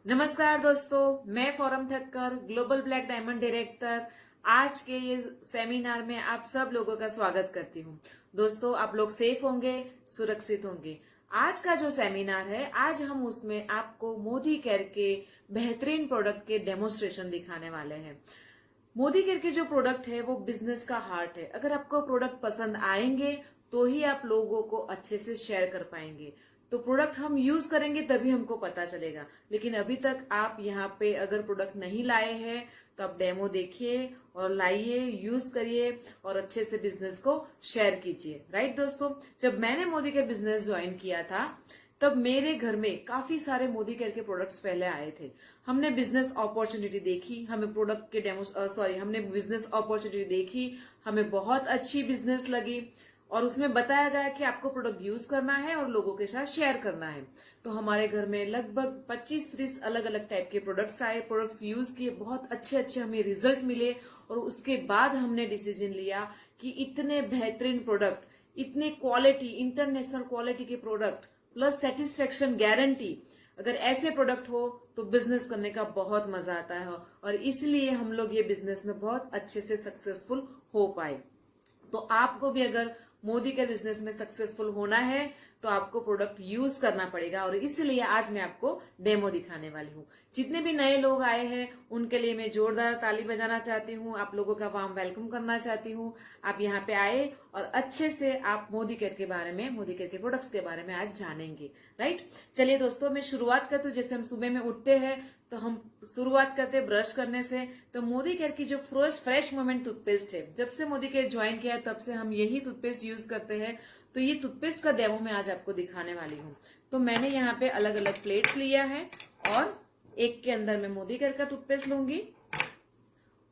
नमस्कार दोस्तों, मैं Foram Thakkar, Global Black Diamond director. आज के ये सेमिनार में आप सब लोगों का स्वागत करती हूँ। दोस्तों, आप लोग सेफ होंगे, सुरक्षित होंगे। आज का जो सेमिनार है, आज हम उसमें आपको मोदी केयर के बेहतरीन प्रोडक्ट के डेमोन्स्ट्रेशन दिखाने वाले हैं। मोदी केयर के जो प्रोडक्ट है वो बिजनेस का हार्ट है। अगर आपको प्रोडक्ट पसंद आएंगे तो ही आप लोगों को अच्छे से शेयर कर पाएंगे। तो प्रोडक्ट हम यूज करेंगे तभी हमको पता चलेगा। लेकिन अभी तक आप यहाँ पे अगर प्रोडक्ट नहीं लाए हैं तो आप डेमो देखिए और लाइए, यूज करिए और अच्छे से बिजनेस को शेयर कीजिए। राइट दोस्तों, जब मैंने मोदी के बिजनेस ज्वाइन किया था तब मेरे घर में काफी सारे मोदी केयर के प्रोडक्ट्स पहले आए थे। हमने बिजनेस अपॉर्चुनिटी देखी, हमें प्रोडक्ट के हमने बिजनेस अपॉर्चुनिटी देखी, हमें बहुत अच्छी बिजनेस लगी और उसमें बताया गया कि आपको प्रोडक्ट यूज करना है और लोगों के साथ शेयर करना है। तो हमारे घर में लगभग 25-30 अलग अलग टाइप के प्रोडक्ट्स आए, प्रोडक्ट्स यूज किए, बहुत अच्छे अच्छे हमें रिजल्ट मिले और उसके बाद हमने डिसीजन लिया कि इतने बेहतरीन प्रोडक्ट, इतने क्वालिटी, इंटरनेशनल क्वालिटी के प्रोडक्ट प्लस सेटिस्फेक्शन गारंटी, अगर ऐसे प्रोडक्ट हो तो बिजनेस करने का बहुत मजा आता है और इसलिए हम लोग ये बिजनेस में बहुत अच्छे से सक्सेसफुल हो पाए। तो आपको भी अगर मोदी के बिजनेस में सक्सेसफुल होना है तो आपको प्रोडक्ट यूज करना पड़ेगा और इसलिए आज मैं आपको डेमो दिखाने वाली हूँ। जितने भी नए लोग आए हैं उनके लिए मैं जोरदार ताली बजाना चाहती हूँ, आप लोगों का वार्म वेलकम करना चाहती हूँ। आप यहाँ पे आए और अच्छे से आप मोदी केयर के बारे में, मोदी केयर के प्रोडक्ट्स के बारे में आज जानेंगे। राइट, चलिए दोस्तों, मैं शुरुआत करती हूँ। जैसे हम सुबह में उठते हैं तो हम शुरुआत करते हैं ब्रश करने से। तो मोदी केयर की जो फ्रेश मोमेंट टूथपेस्ट है, जब से मोदी केयर ज्वाइन किया है तब से हम यही टूथपेस्ट यूज करते हैं। तो ये टूथपेस्ट का डेमो मैं आज आपको दिखाने वाली हूँ। तो मैंने यहाँ पे अलग अलग प्लेट्स लिया है और एक के अंदर मैं मोदी केयर का टूथपेस्ट लूंगी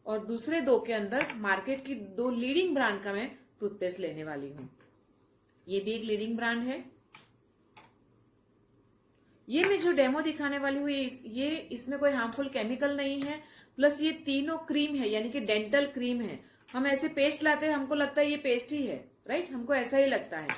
और दूसरे दो के अंदर मार्केट की दो लीडिंग ब्रांड का मैं टूथपेस्ट लेने वाली हूँ। ये भी एक लीडिंग ब्रांड है। ये मैं जो डेमो दिखाने वाली हूँ ये इसमें कोई हार्मफुल केमिकल नहीं है, प्लस ये तीनों क्रीम है, यानी कि डेंटल क्रीम है। हम ऐसे पेस्ट लाते हैं, हमको लगता है ये पेस्ट ही है, राइट, हमको ऐसा ही लगता है।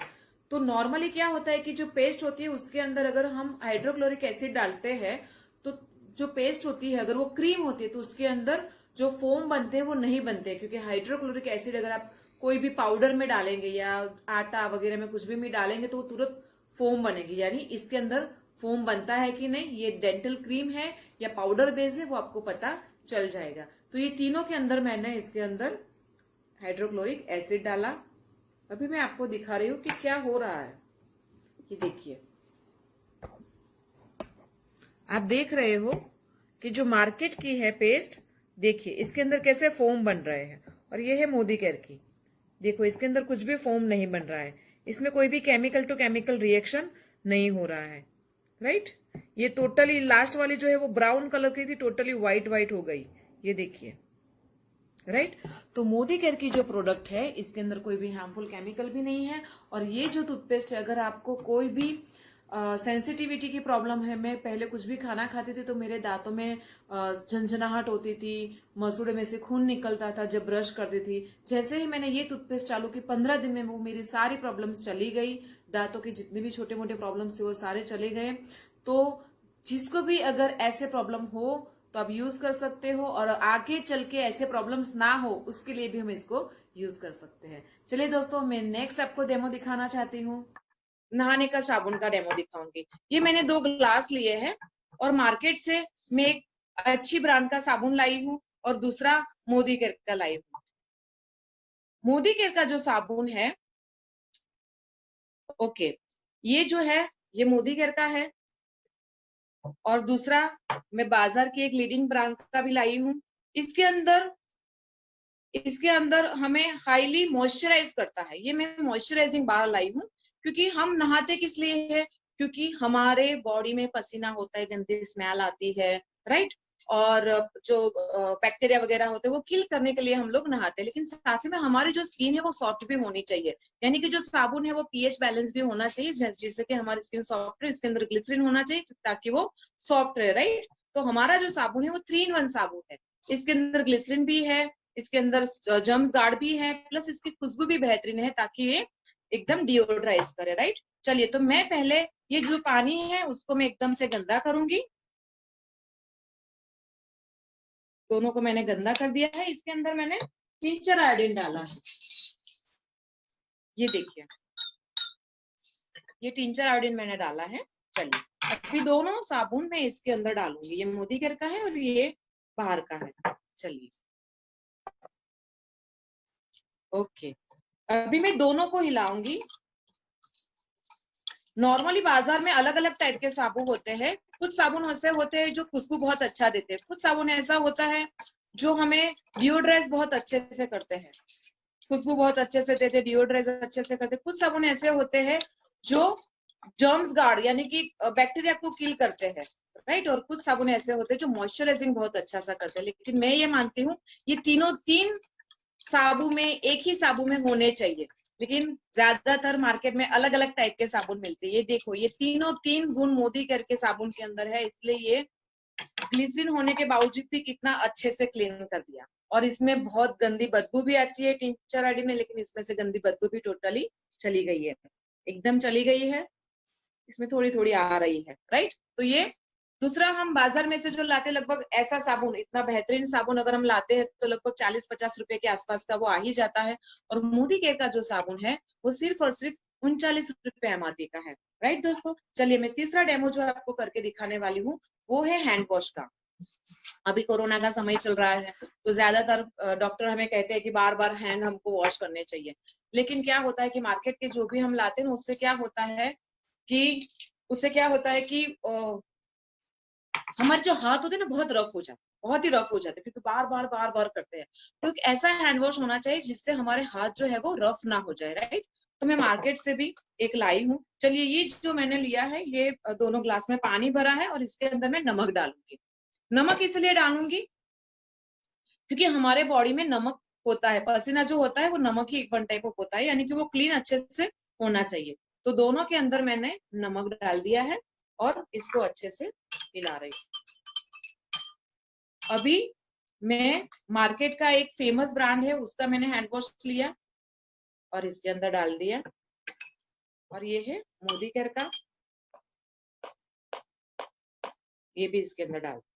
तो नॉर्मली क्या होता है कि जो पेस्ट होती है उसके अंदर अगर हम हाइड्रोक्लोरिक एसिड डालते हैं तो जो पेस्ट होती है, अगर वो क्रीम होती है तो उसके अंदर जो फोम बनते हैं वो नहीं बनते, क्योंकि हाइड्रोक्लोरिक एसिड अगर आप कोई भी पाउडर में डालेंगे या आटा वगैरह में कुछ भी डालेंगे तो वो तुरंत फोम बनेगी। यानी इसके अंदर फोम बनता है कि नहीं, ये डेंटल क्रीम है या पाउडर बेस है, वो आपको पता चल जाएगा। तो ये तीनों के अंदर मैंने इसके अंदर हाइड्रोक्लोरिक एसिड डाला। अभी मैं आपको दिखा रही हूं कि क्या हो रहा है। ये देखिए, आप देख रहे हो कि जो मार्केट की है पेस्ट, देखिए इसके अंदर कैसे फोम बन रहे हैं और ये है मोदी केयर की। देखो इसके अंदर कुछ भी फोम नहीं बन रहा है, इसमें कोई भी केमिकल टू केमिकल रिएक्शन नहीं हो रहा है। राइट, ये टोटली लास्ट वाली जो है वो ब्राउन कलर की थी, टोटली व्हाइट व्हाइट हो गई। ये देखिए, राइट। तो मोदी केयर की जो प्रोडक्ट है इसके अंदर कोई भी हार्मफुल केमिकल भी नहीं है। और ये जो टूथपेस्ट है, अगर आपको कोई भी सेंसिटिविटी की प्रॉब्लम है, मैं पहले कुछ भी खाना खाती थी तो मेरे दांतों में झंझनाहट होती थी, मसूड़े में से खून निकलता था जब ब्रश करती थी। जैसे ही मैंने ये टूथपेस्ट चालू की 15 दिन में वो मेरी सारी प्रॉब्लम्स चली गई। दांतों के जितने भी छोटे मोटे प्रॉब्लम्स थे वो सारे चले गए। तो जिसको भी अगर ऐसे प्रॉब्लम हो तो आप यूज कर सकते हो और आगे चल के ऐसे प्रॉब्लम्स ना हो उसके लिए भी हम इसको यूज कर सकते हैं। चलिए दोस्तों, मैं नेक्स्ट आपको डेमो दिखाना चाहती हूँ। नहाने का साबुन का डेमो दिखाऊंगी। ये मैंने 2 ग्लास लिए हैं और मार्केट से मैं एक अच्छी ब्रांड का साबुन लाई हूँ और दूसरा मोदी केयर का लाई हूँ। मोदी केयर का जो साबुन है, ओके, ये जो है ये मोदी केयर का है और दूसरा मैं बाजार की एक लीडिंग ब्रांड का भी लाई हूँ। इसके अंदर हमें हाईली मॉइस्चराइज करता है। ये मैं मॉइस्चराइजिंग बार लाई हूँ, क्योंकि हम नहाते किस लिए है, क्योंकि हमारे बॉडी में पसीना होता है, गंदी स्मेल आती है, राइट, और जो बैक्टीरिया वगैरह होते हैं वो किल करने के लिए हम लोग नहाते हैं। लेकिन साथ में हमारी जो स्किन है वो सॉफ्ट भी होनी चाहिए, यानी कि जो साबुन है वो पीएच बैलेंस भी होना चाहिए, जिससे कि हमारी स्किन सॉफ्ट रहे। इसके अंदर ग्लिसरीन होना चाहिए ताकि वो सॉफ्ट रहे, राइट। तो हमारा जो साबुन है वो 3-in-1 साबुन है। इसके अंदर ग्लिसरीन भी है, इसके अंदर जर्म्स गार्ड भी है, प्लस इसकी खुशबू भी बेहतरीन है ताकि ये एकदम डिओड्राइज करे, राइट। चलिए, तो मैं पहले ये जो पानी है उसको मैं एकदम से गंदा करूंगी। दोनों को मैंने गंदा कर दिया है। इसके अंदर मैंने टिंचर आयोडीन डाला है, ये देखिए, ये टिंचर आयोडीन मैंने डाला है। चलिए अभी दोनों साबुन मैं इसके अंदर डालूंगी, ये मोदी केयर का है और ये बाहर का है। चलिए ओके, अभी मैं दोनों को हिलाऊंगी। नॉर्मली बाजार में अलग अलग टाइप के साबुन होते हैं। कुछ साबुन ऐसे होते हैं जो खुशबू बहुत अच्छा देते हैं, कुछ साबुन ऐसा होता है जो हमें डिओड्रेस बहुत अच्छे से करते हैं, खुशबू बहुत अच्छे से देते, डिओड्रेस अच्छे से करते। कुछ साबुन ऐसे होते हैं जो जर्म्स गार्ड यानी कि बैक्टीरिया को किल करते हैं, राइट। और कुछ साबुन ऐसे होते हैं जो मॉइस्चराइजिंग बहुत अच्छा सा करते हैं। लेकिन मैं ये मानती हूँ ये तीन साबुन में, एक ही साबुन में होने चाहिए, लेकिन ज्यादातर मार्केट में अलग अलग टाइप के साबुन मिलते हैं। ये देखो, ये तीन गुण मोदी केयर के साबुन के अंदर है, इसलिए ये ग्लिसरीन होने के बावजूद भी कितना अच्छे से क्लीन कर दिया। और इसमें बहुत गंदी बदबू भी आती है टिंचर आयोडीन में, लेकिन इसमें से गंदी बदबू भी टोटली चली गई है, एकदम चली गई है। इसमें थोड़ी थोड़ी आ रही है, राइट। तो ये दूसरा, हम बाजार में से जो लाते, लगभग ऐसा साबुन, इतना बेहतरीन साबुन अगर हम लाते हैं तो लगभग 40-50 रुपए के आसपास का वो आ ही जाता है। और मोदी केयर का जो साबुन है वो सिर्फ और सिर्फ 39 रुपए एमआरपी का है, राइट दोस्तों। चलिए मैं तीसरा डेमो जो आपको करके दिखाने वाली हूँ वो है हैंड वॉश का। अभी कोरोना का समय चल रहा है तो ज्यादातर डॉक्टर हमें कहते हैं कि बार बार हैंड हमको वॉश करने चाहिए। लेकिन क्या होता है कि मार्केट के जो भी हम लाते हैं उससे क्या होता है कि हमारे जो हाथ होते हैं ना बहुत रफ हो जाते, बहुत ही रफ हो जाते, क्योंकि बार बार करते हैं। तो एक ऐसा हैंड वॉश होना चाहिए जिससे हमारे हाथ जो है वो रफ ना हो जाए, राइट। तो मैं मार्केट से भी एक लाई हूँ। चलिए ये जो मैंने लिया है, ये दोनों ग्लास में पानी भरा है और इसके अंदर मैं नमक डालूंगी। नमक इसलिए डालूंगी क्योंकि हमारे बॉडी में नमक होता है, पसीना जो होता है वो नमक ही वन टाइप ऑफ होता है, यानी कि वो क्लीन अच्छे से होना चाहिए। तो दोनों के अंदर मैंने नमक डाल दिया है और इसको अच्छे से मिला रही हूँ। अभी मैं मार्केट का एक फेमस ब्रांड है उसका मैंने हैंड वॉश लिया और इसके अंदर डाल दिया, और ये है मोदी केयर का, ये भी इसके अंदर डाल दिया।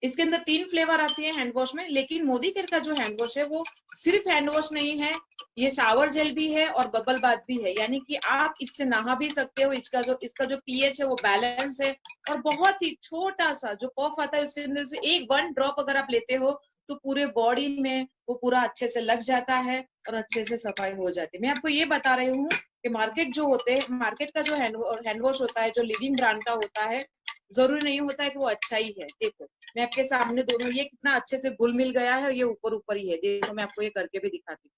इसके अंदर 3 फ्लेवर आती है हैंड वॉश में, लेकिन मोदी केयर का जो हैंड वॉश है वो सिर्फ हैंड वॉश नहीं है, ये शावर जेल भी है और बबल बाथ भी है, यानी कि आप इससे नहा भी सकते हो। इसका जो पीएच है वो बैलेंस है, और बहुत ही छोटा सा जो पफ आता है उसके अंदर से एक 1 ड्रॉप अगर आप लेते हो तो पूरे बॉडी में वो पूरा अच्छे से लग जाता है और अच्छे से सफाई हो जाती है। मैं आपको ये बता रही हूँ कि मार्केट का जो हैंड वॉश होता है, जो लिविंग ब्रांड का होता है, जरूरी नहीं होता है कि वो अच्छा ही है। देखो मैं आपके सामने दोनों, ये कितना अच्छे से घुल मिल गया है, ये ऊपर ऊपर ही है। देखो मैं आपको ये करके भी दिखाती हूँ,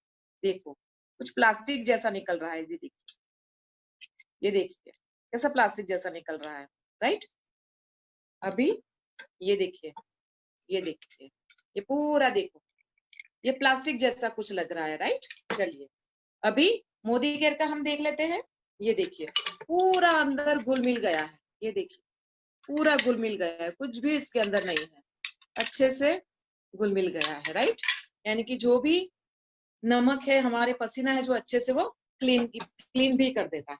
देखो कुछ प्लास्टिक जैसा निकल रहा है, ये देखिए कैसा प्लास्टिक जैसा निकल रहा है, राइट। अभी ये देखिए, ये पूरा देखो, ये प्लास्टिक जैसा कुछ लग रहा है, राइट। चलिए अभी मोदी केयर का हम देख लेते हैं। ये देखिए पूरा अंदर घुल मिल गया है, ये देखिए पूरा घुल मिल गया है, कुछ भी इसके अंदर नहीं है, अच्छे से घुल मिल गया है, राइट। यानी कि जो भी नमक है, हमारे पसीना है, जो अच्छे से वो क्लीन भी कर देता है।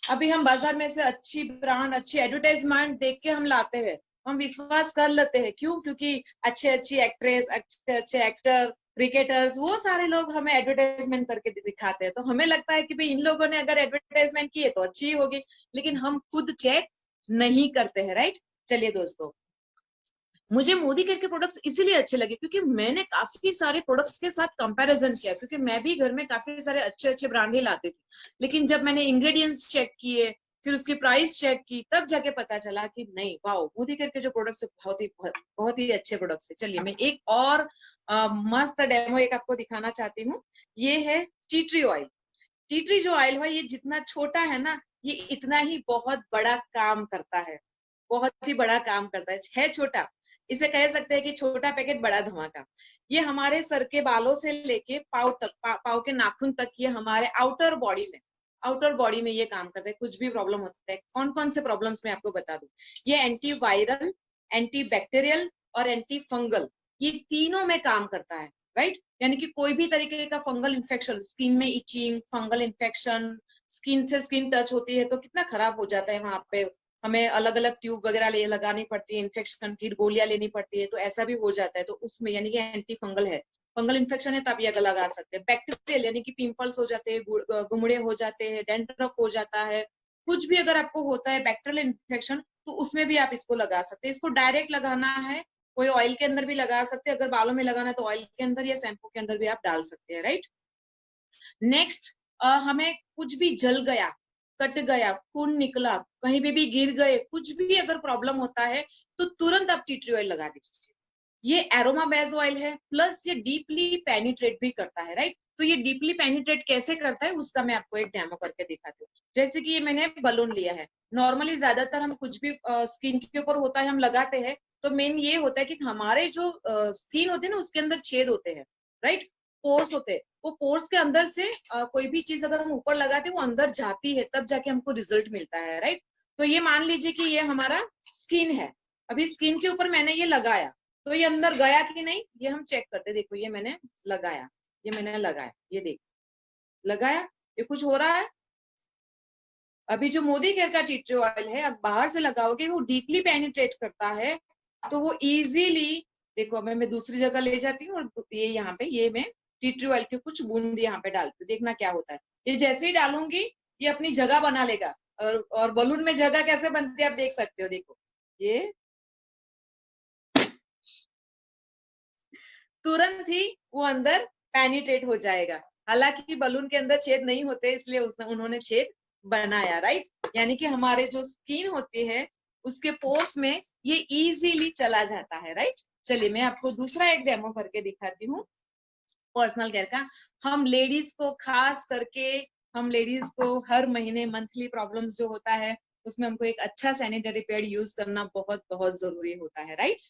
अभी हम बाजार में से अच्छी ब्रांड, अच्छी एडवर्टाइजमेंट देख के हम लाते हैं, हम विश्वास कर लेते हैं। क्यों? क्योंकि अच्छी एक्ट्रेस, अच्छे एक्टर, क्रिकेटर्स, वो सारे लोग हमें एडवर्टाइजमेंट करके दिखाते हैं, तो हमें लगता है कि भाई इन लोगों ने अगर एडवर्टाइजमेंट की है तो अच्छी होगी, लेकिन हम खुद चेक नहीं करते हैं, राइट। चलिए दोस्तों, मुझे मोदी केयर के प्रोडक्ट्स इसीलिए अच्छे लगे क्योंकि मैंने काफी सारे प्रोडक्ट्स के साथ कंपैरिजन किया, क्योंकि मैं भी घर में काफी सारे अच्छे ब्रांड ही लाती थी, लेकिन जब मैंने इंग्रेडिएंट्स चेक किए, फिर उसकी प्राइस चेक की, तब जाके पता चला कि नहीं, वाओ, मोदी केयर के जो प्रोडक्ट्स है बहुत ही अच्छे प्रोडक्ट्स है। चलिए मैं एक और मस्त डेमो एक आपको दिखाना चाहती हूँ। ये है tea tree oil. Tea tree जो ऑयल है, ये जितना छोटा है ना, ये इतना ही बहुत बड़ा काम करता है, बहुत ही बड़ा काम करता है छोटा, इसे कह सकते हैं कि छोटा पैकेट बड़ा धमाका। ये हमारे सर के बालों से लेके पाँव तक, पाँव के नाखून तक, ये हमारे आउटर बॉडी में ये काम करता है। कुछ भी प्रॉब्लम होता है, कौन कौन से प्रॉब्लम्स मैं आपको बता दूं, ये एंटी वायरल, एंटी बैक्टीरियल और एंटी फंगल, ये तीनों में काम करता है, राइट। यानी कि कोई भी तरीके का फंगल इन्फेक्शन, स्किन में इचिंग, फंगल इन्फेक्शन, स्किन से स्किन टच होती है तो कितना खराब हो जाता है वहां पे, हमें अलग अलग ट्यूब वगैरह लगानी पड़ती है, इन्फेक्शन की गोलियां लेनी पड़ती है, तो ऐसा भी हो जाता है। तो उसमें यानी कि एंटी फंगल है, फंगल इन्फेक्शन है तब ये लगा सकते हैं। बैक्टीरियल यानी कि पिंपल्स हो जाते हैं, गुमड़े हो जाते हैं, डेंड्रफ हो जाता है, कुछ भी अगर आपको होता है बैक्टीरियल इन्फेक्शन, तो उसमें भी आप इसको लगा सकते हैं। इसको डायरेक्ट लगाना है, कोई ऑयल के अंदर भी लगा सकते हैं, अगर बालों में लगाना है तो ऑयल के अंदर या शैम्पू के अंदर भी आप डाल सकते हैं, राइट। नेक्स्ट, हमें कुछ भी जल गया, कट गया, खून निकला, कहीं भी गिर गए, कुछ भी अगर प्रॉब्लम होता है तो तुरंत आप टी ट्री ऑयल लगा दीजिए। ये एरोमा बेस ऑयल है, प्लस ये डीपली पेनिट्रेट भी करता है, राइट। तो ये डीपली पेनिट्रेट कैसे करता है उसका मैं आपको एक डेमो करके दिखाती हूँ। जैसे कि ये मैंने बलून लिया है, नॉर्मली ज्यादातर हम कुछ भी स्किन के ऊपर होता है हम लगाते हैं, तो मेन ये होता है कि हमारे जो स्किन होते हैं ना उसके अंदर छेद होते हैं, राइट, पोर्स होते हैं। वो पोर्स के अंदर से कोई भी चीज अगर हम ऊपर लगाते हैं वो अंदर जाती है, तब जाके हमको रिजल्ट मिलता है, राइट। तो ये मान लीजिए कि ये हमारा स्किन है, अभी स्किन के ऊपर मैंने ये लगाया, तो ये अंदर गया कि नहीं ये हम चेक करते। देखो ये मैंने लगाया, ये मैंने लगाया, ये देखो लगाया, ये कुछ हो रहा है। अभी जो मोदी केयर का टी ट्री ऑयल है, अब बाहर से लगाओगे वो डीपली पेनिट्रेट करता है, तो वो इजीली, देखो मैं दूसरी जगह ले जाती हूँ और ये यहाँ पे ये मैं टी ट्री ऑयल की कुछ बूंद यहाँ पे डालती हूँ, देखना क्या होता है। ये जैसे ही डालूंगी ये अपनी जगह बना लेगा, और बलून में जगह कैसे बनती है आप देख सकते हो। देखो ये तुरंत ही वो अंदर पेनिट्रेट हो जाएगा। हालांकि बलून के अंदर छेद नहीं होते, इसलिए उन्होंने छेद बनाया, राइट। यानी कि हमारे जो स्किन होती है उसके पोर्स में ये इजीली चला जाता है, राइट। चलिए मैं आपको दूसरा एक डेमो करके दिखाती हूँ पर्सनल केयर का। हम लेडीज को खास करके, हम लेडीज को हर महीने मंथली प्रॉब्लम्स जो होता है उसमें हमको एक अच्छा सैनिटरी पैड यूज करना बहुत बहुत जरूरी होता है, राइट।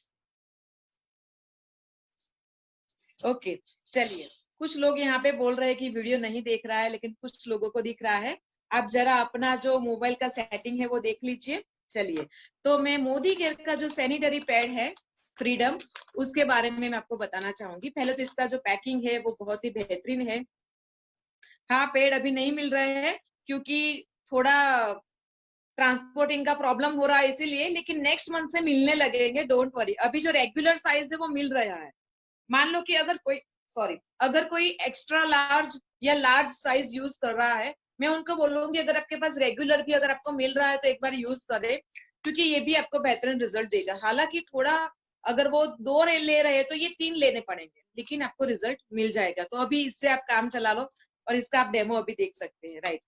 ओके चलिए, कुछ लोग यहाँ पे बोल रहे हैं कि वीडियो नहीं देख रहा है, लेकिन कुछ लोगों को दिख रहा है। आप जरा अपना जो मोबाइल का सेटिंग है वो देख लीजिए। चलिए, तो मैं मोदी केयर का जो सैनिटरी पैड है फ्रीडम, उसके बारे में मैं आपको बताना चाहूंगी। पहले तो इसका जो पैकिंग है वो बहुत ही बेहतरीन है। हाँ, पेड़ अभी नहीं मिल रहे हैं क्योंकि थोड़ा ट्रांसपोर्टिंग का प्रॉब्लम हो रहा है इसीलिए, लेकिन नेक्स्ट मंथ से मिलने लगेंगे, डोंट वरी। अभी जो रेगुलर साइज है वो मिल रहा है। मान लो कि अगर कोई एक्स्ट्रा लार्ज या लार्ज साइज यूज कर रहा है, मैं उनको बोलूंगी अगर आपके पास रेगुलर भी अगर आपको मिल रहा है तो एक बार यूज करें, क्योंकि ये भी आपको बेहतरीन रिजल्ट देगा। हालांकि थोड़ा अगर वो 2 ले रहे हैं तो ये 3 लेने पड़ेंगे, लेकिन आपको रिजल्ट मिल जाएगा। तो अभी इससे आप काम चला लो और इसका आप डेमो अभी देख सकते हैं, राइट।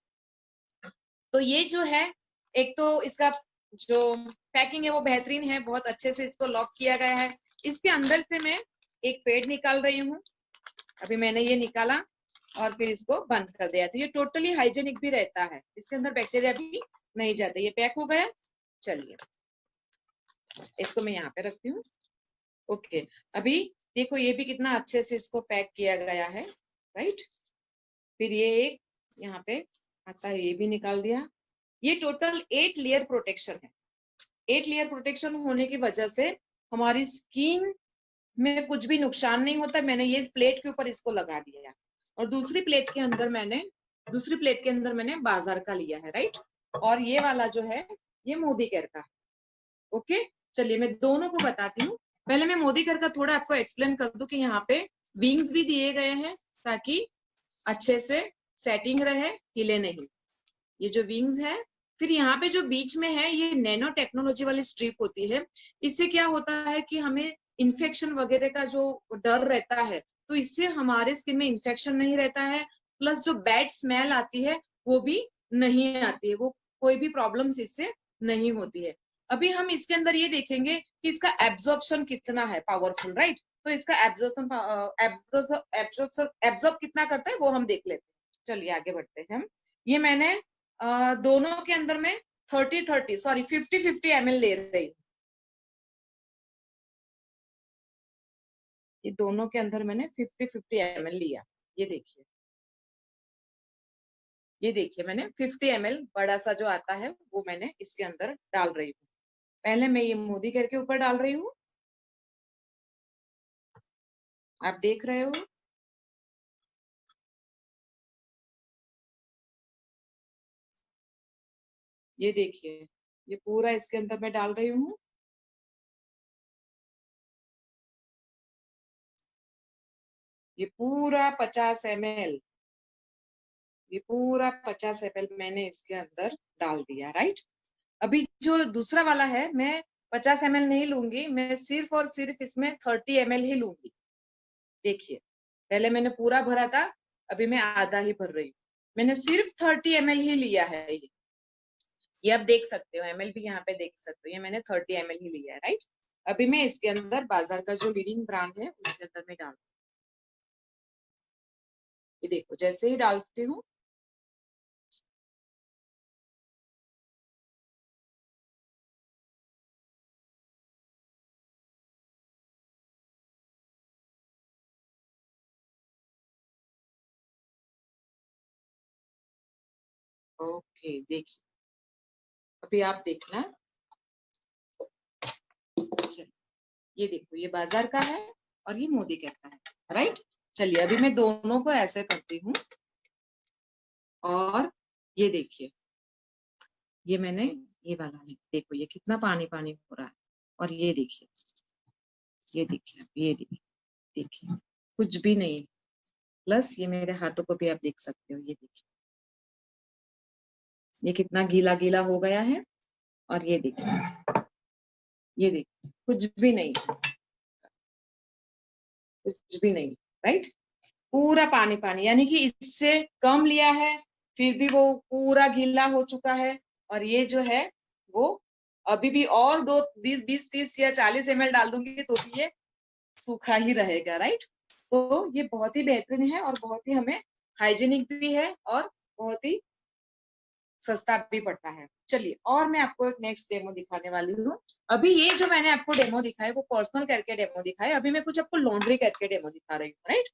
तो ये जो है, एक तो इसका जो पैकिंग है वो बेहतरीन है, बहुत अच्छे से इसको लॉक किया गया है। इसके अंदर से मैं एक पेड़ निकाल रही हूँ, अभी मैंने ये निकाला और फिर इसको बंद कर दिया। तो ये टोटली हाइजेनिक भी रहता है, इसके अंदर बैक्टीरिया भी नहीं जाते। ये पैक हो गया। चलिए इसको मैं यहाँ पे रखती हूँ। ओके, अभी देखो ये भी कितना अच्छे से इसको पैक किया गया है, राइट। फिर ये एक यहाँ पे आता है, ये भी निकाल दिया। ये टोटल 8 लेयर प्रोटेक्शन है। 8 लेयर प्रोटेक्शन होने की वजह से हमारी स्किन में कुछ भी नुकसान नहीं होता। मैंने ये प्लेट के ऊपर इसको लगा दिया और दूसरी प्लेट के अंदर मैंने बाजार का लिया है, राइट। और ये वाला जो है ये मोदी केयर का। ओके, चलिए मैं दोनों को बताती हूँ। पहले मैं मोदी केयर का थोड़ा आपको एक्सप्लेन कर दूं कि यहाँ पे विंग्स भी दिए गए हैं ताकि अच्छे से सेटिंग रहे, हिले नहीं। ये जो विंग्स है, फिर यहाँ पे जो बीच में है ये नैनो टेक्नोलॉजी वाली स्ट्रिप होती है। इससे क्या होता है कि हमें इन्फेक्शन वगैरह का जो डर रहता है, तो इससे हमारे स्किन में इन्फेक्शन नहीं रहता है, प्लस जो बैड स्मेल आती है वो भी नहीं आती है, वो कोई भी प्रॉब्लम्स इससे नहीं होती है। अभी हम इसके अंदर ये देखेंगे कि इसका एब्जॉर्प्शन कितना है पावरफुल, राइट। तो इसका एब्जॉर्ब कितना करता है वो हम देख लेते हैं। चलिए आगे बढ़ते हैं हम। ये मैंने दोनों के अंदर में 50-50 ml ले रही हूँ। ये दोनों के अंदर मैंने 50-50 ml लिया। ये देखिए मैंने 50 ml बड़ा सा जो आता है वो मैंने इसके अंदर डाल रही हूँ। पहले मैं ये मोदी केयर के ऊपर डाल रही हूँ, आप देख रहे हो। ये देखिए ये पूरा इसके अंदर मैं डाल रही हूँ। ये पूरा 50 ml, ये पूरा 50 ml मैंने इसके अंदर डाल दिया, राइट। अभी जो दूसरा वाला है मैं 50 ml नहीं लूंगी, मैं सिर्फ और सिर्फ इसमें 30 ml ही लूंगी। देखिए, पहले मैंने पूरा भरा था, अभी मैं आधा ही भर रही हूँ। मैंने सिर्फ 30 ml ही लिया है। ये आप देख सकते हो, ml भी यहाँ पे देख सकते हो, ये मैंने 30 ml ही लिया है, राइट। अभी मैं इसके अंदर बाजार का जो लीडिंग ब्रांड है उसके अंदर मैं डाल, ये देखो जैसे ही डालती हूँ ओके, देखिए अभी आप देखना, ये देखो ये बाजार का है और ये मोदी केयर का है, राइट। चलिए अभी मैं दोनों को ऐसे करती हूँ और ये देखिए, ये मैंने ये वाला है, देखो ये कितना पानी पानी हो रहा है, और ये देखिए, ये देखिए, ये देखिए, देखिए कुछ भी नहीं, प्लस ये मेरे हाथों को भी आप देख सकते हो, ये देखिए ये कितना गीला गीला हो गया है, और ये देखिए, ये देखिए कुछ भी नहीं, कुछ भी नहीं, राइट। पूरा पानी पानी, यानी कि इससे कम लिया है फिर भी वो पूरा गीला हो चुका है, और ये जो है वो अभी भी और 20 30 या 40 ml डाल दूंगी तो भी ये सूखा ही रहेगा, राइट। तो ये बहुत ही बेहतरीन है और बहुत ही हमें हाइजीनिक भी है और बहुत ही सस्ता भी पड़ता है। चलिए और मैं आपको एक नेक्स्ट डेमो दिखाने वाली हूँ। अभी ये जो मैंने आपको डेमो दिखाया वो पर्सनल करके डेमो दिखाया, अभी मैं कुछ आपको लॉन्ड्री करके डेमो दिखा रही हूँ, राइट।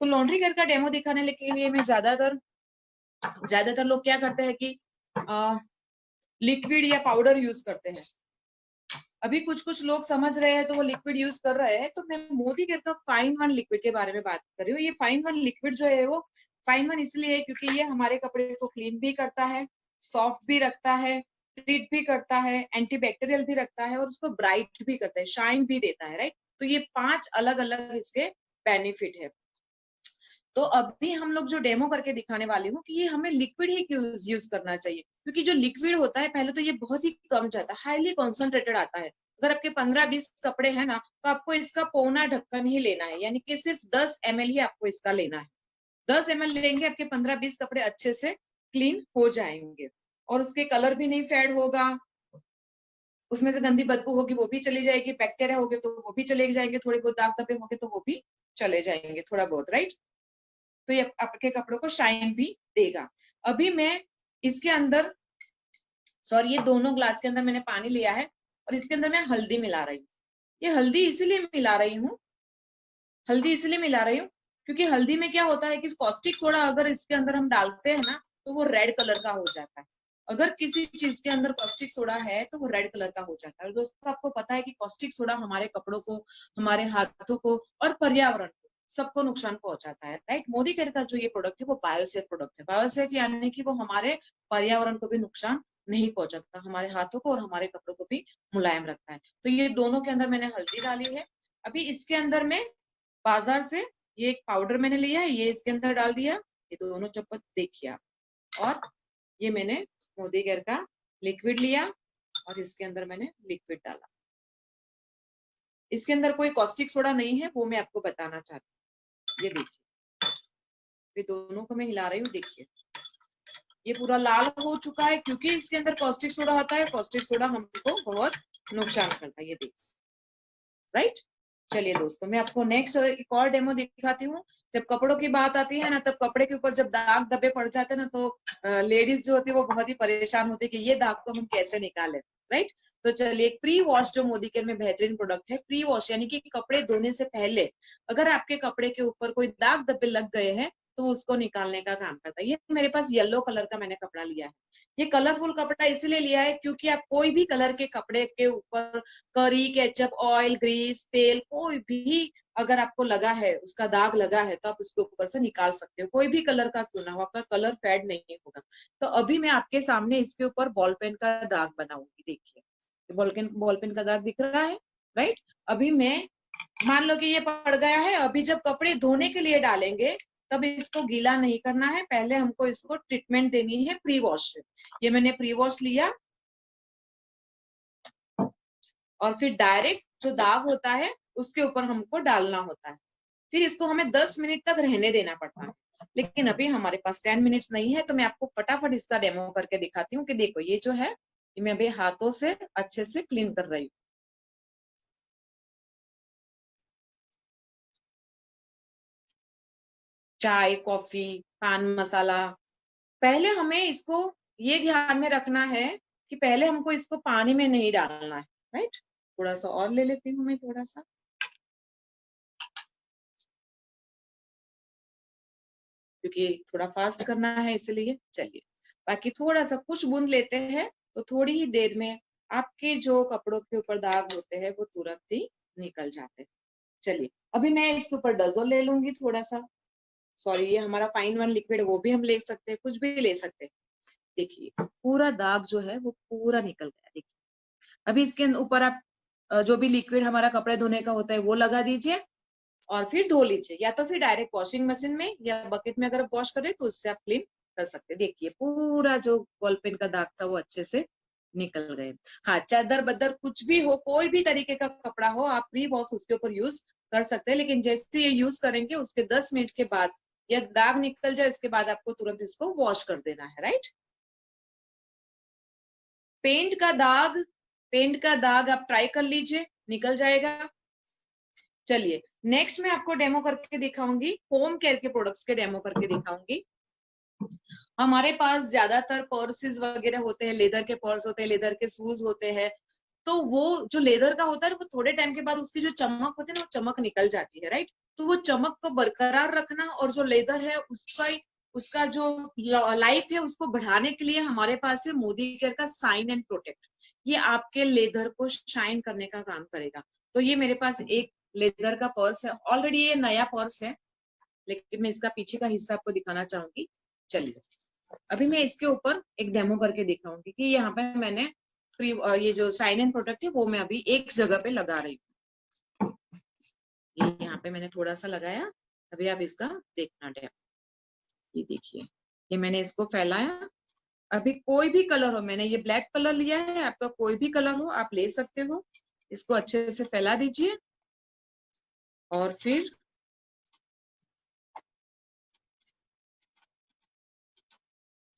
तो लॉन्ड्री कर का डेमो दिखाने के लिए मैं ज्यादातर लोग क्या करते हैं कि लिक्विड या पाउडर यूज करते हैं। अभी कुछ कुछ लोग समझ रहे हैं तो वो लिक्विड यूज कर रहे हैं, तो मैं मोदी केयर का 5-in-1 लिक्विड के बारे में बात कर रही हूँ। ये 5-in-1 लिक्विड जो है वो 5-in-1 इसलिए है क्योंकि ये हमारे कपड़े को क्लीन भी करता है, सॉफ्ट भी रखता है, ट्रीट भी करता है, एंटीबैक्टीरियल भी रखता है और उसको ब्राइट भी करता है, शाइन भी देता है, राइट। तो ये 5 अलग अलग इसके बेनिफिट है। तो अभी हम लोग जो डेमो करके दिखाने वाली हूँ कि ये हमें लिक्विड ही यूज करना चाहिए, क्योंकि जो लिक्विड होता है पहले तो ये बहुत ही कम जाता है, हाईली कॉन्सेंट्रेटेड आता है। अगर आपके 15-20 कपड़े हैं ना तो आपको इसका पौना ढक्कन ही लेना है, यानी कि सिर्फ 10 ml ही आपको इसका लेना है। 10 ml लेंगे, आपके 15-20 कपड़े अच्छे से क्लीन हो जाएंगे और उसके कलर भी नहीं फेड होगा, उसमें से गंदी बदबू होगी वो भी चली जाएगी, बैक्टीरिया होगे तो वो भी चले जाएंगे, थोड़े बहुत दाग धब्बे होंगे तो वो भी चले जाएंगे थोड़ा बहुत, राइट। तो ये आपके कपड़ों को शाइन भी देगा। अभी मैं इसके अंदर ये दोनों ग्लास के अंदर मैंने पानी लिया है और इसके अंदर मैं हल्दी मिला रही हूँ। ये हल्दी इसीलिए मिला रही हूँ, क्योंकि हल्दी में क्या होता है कि कॉस्टिक सोडा अगर इसके अंदर हम डालते हैं ना तो वो रेड कलर का हो जाता है। अगर किसी चीज के अंदर कॉस्टिक सोडा है तो वो रेड कलर का हो जाता है। और दोस्तों आपको पता है कि कॉस्टिक सोडा हमारे कपड़ों को, हमारे हाथों को और पर्यावरण को सबको नुकसान पहुंचाता है, राइट। मोदी केयर का जो ये प्रोडक्ट है वो बायोसेफ प्रोडक्ट है। बायोसेफ यानी कि वो हमारे पर्यावरण को भी नुकसान नहीं पहुंचाता, हमारे हाथों को और हमारे कपड़ों को भी मुलायम रखता है। तो ये दोनों के अंदर मैंने हल्दी डाली है। अभी इसके अंदर में बाजार से ये एक पाउडर मैंने लिया है, ये इसके अंदर डाल दिया, ये दोनों चम्मच देखिए आप। और ये मैंने मोदी केयर का लिक्विड लिया और इसके अंदर मैंने लिक्विड डाला। इसके अंदर कोई कॉस्टिक सोडा नहीं है, वो मैं आपको बताना चाहती हूँ। ये देखिए, ये दोनों को मैं हिला रही हूँ, देखिए ये पूरा लाल हो चुका है क्योंकि इसके अंदर कॉस्टिक सोडा होता है। कॉस्टिक सोडा हमको बहुत नुकसान करता है, ये देखिए, राइट। चलिए दोस्तों मैं आपको नेक्स्ट एक और डेमो दिखाती हूँ। जब कपड़ों की बात आती है ना, तब कपड़े के ऊपर जब दाग धब्बे पड़ जाते हैं ना तो लेडीज जो होती है वो बहुत ही परेशान होती है कि ये दाग को हम कैसे निकालें, राइट। तो चलिए प्री वॉश जो मोदी केयर में बेहतरीन प्रोडक्ट है, प्री वॉश यानी कि कपड़े धोने से पहले अगर आपके कपड़े के ऊपर कोई दाग धब्बे लग गए हैं तो उसको निकालने का काम करता है। ये मेरे पास येलो कलर का मैंने कपड़ा लिया है। ये कलरफुल कपड़ा इसलिए लिया है क्योंकि आप कोई भी कलर के कपड़े के ऊपर करी, केचप, ऑयल, ग्रीस, तेल कोई भी अगर आपको लगा है, उसका दाग लगा है, तो आप उसके ऊपर से निकाल सकते हो, कोई भी कलर का क्यों ना हो, आपका कलर फेड नहीं होगा। तो अभी मैं आपके सामने इसके ऊपर बॉल पेन का दाग बनाऊंगी। देखिए बॉल पेन का दाग दिख रहा है, राइट। अभी मैं मान लो कि ये पड़ गया है, अभी जब कपड़े धोने के लिए डालेंगे तब इसको गीला नहीं करना है, पहले हमको इसको ट्रीटमेंट देनी है प्री वॉश से। ये मैंने प्री वॉश लिया और फिर डायरेक्ट जो दाग होता है उसके ऊपर हमको डालना होता है, फिर इसको हमें 10 मिनट तक रहने देना पड़ता है। लेकिन अभी हमारे पास 10 मिनट्स नहीं है, तो मैं आपको फटाफट इसका डेमो करके दिखाती हूँ कि देखो ये जो है, ये मैं अभी हाथों से अच्छे से क्लीन कर रही हूँ। चाय, कॉफी, पान मसाला, पहले हमें इसको ये ध्यान में रखना है कि पहले हमको इसको पानी में नहीं डालना है, राइट। थोड़ा सा और ले लेती हूँ मैं, थोड़ा सा, क्योंकि थोड़ा फास्ट करना है इसलिए। चलिए, बाकी थोड़ा सा कुछ बूंद लेते हैं, तो थोड़ी ही देर में आपके जो कपड़ों के ऊपर दाग होते हैं वो तुरंत ही निकल जाते हैं। चलिए, अभी मैं इसके ऊपर डजोल ले लूंगी थोड़ा सा, सॉरी ये हमारा फाइन वन लिक्विड, वो भी हम ले सकते हैं, कुछ भी ले सकते हैं। देखिए पूरा दाग जो है वो पूरा निकल गया। देखिए अभी इसके ऊपर आप जो भी लिक्विड हमारा कपड़े धोने का होता है वो लगा दीजिए और फिर धो लीजिए, या तो फिर डायरेक्ट वॉशिंग मशीन में या बकेट में अगर आप वॉश करें तो उससे आप क्लीन कर सकते हैं। देखिए पूरा जो बॉल पेन का दाग था वो अच्छे से निकल गए। हाँ, चादर बदर कुछ भी हो, कोई भी तरीके का कपड़ा हो, आप प्री वॉश उसके ऊपर यूज कर सकते हैं, लेकिन जैसे ये यूज करेंगे उसके 10 मिनट के बाद या दाग निकल जाए उसके बाद आपको तुरंत इसको वॉश कर देना है, राइट। पेंट का दाग, पेंट का दाग आप ट्राई कर लीजिए, निकल जाएगा। चलिए नेक्स्ट मैं आपको डेमो करके दिखाऊंगी, होम केयर के प्रोडक्ट्स के डेमो करके दिखाऊंगी। हमारे पास ज्यादातर पर्सेस वगैरह होते हैं, लेदर के पर्स होते हैं, लेदर के शूज होते हैं, तो वो जो लेदर का होता है वो थोड़े टाइम के बाद उसकी जो चमक होती है ना, वो चमक निकल जाती है, राइट। तो वो चमक को बरकरार रखना और जो लेदर है उसका जो लाइफ है उसको बढ़ाने के लिए हमारे पास है मोदी केयर का शाइन एंड प्रोटेक्ट। ये आपके लेदर को शाइन करने का काम करेगा। तो ये मेरे पास एक लेदर का पर्स है, ऑलरेडी ये नया पर्स है, लेकिन मैं इसका पीछे का हिस्सा आपको दिखाना चाहूंगी। चलिए, अभी मैं इसके ऊपर एक डेमो करके दिखाऊंगी कि यहाँ पे मैंने ये जो शाइन एंड प्रोटेक्ट है वो मैं अभी एक जगह पे लगा रही हूँ। ये यहाँ पे मैंने थोड़ा सा लगाया, अभी आप इसका देखना डेमो। ये देखिए, ये मैंने इसको फैलाया। अभी कोई भी कलर हो, मैंने ये ब्लैक कलर लिया है, आपका कोई भी कलर हो आप ले सकते हो। इसको अच्छे से फैला दीजिए और फिर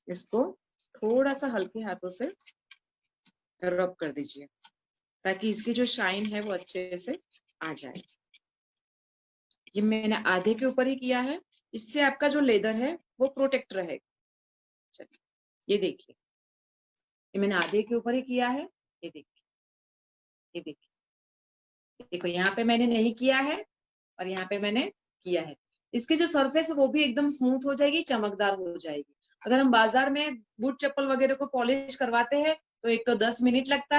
इसको थोड़ा सा हल्के हाथों से रब कर दीजिए ताकि इसकी जो शाइन है वो अच्छे से आ जाए। ये मैंने आधे के ऊपर ही किया है, इससे आपका जो लेदर है वो प्रोटेक्ट रहेगा। चलिए, ये देखिए, ये मैंने आधे के ऊपर ही किया है। ये देखिए, ये देखिए, देखो यहाँ पे मैंने नहीं किया है और यहाँ पे मैंने किया है। इसकी जो सरफेस है वो भी एकदम स्मूथ हो जाएगी, चमकदार हो जाएगी। अगर हम बाजार में बूट चप्पल वगैरह को पॉलिश करवाते हैं तो एक तो 10 मिनट लगता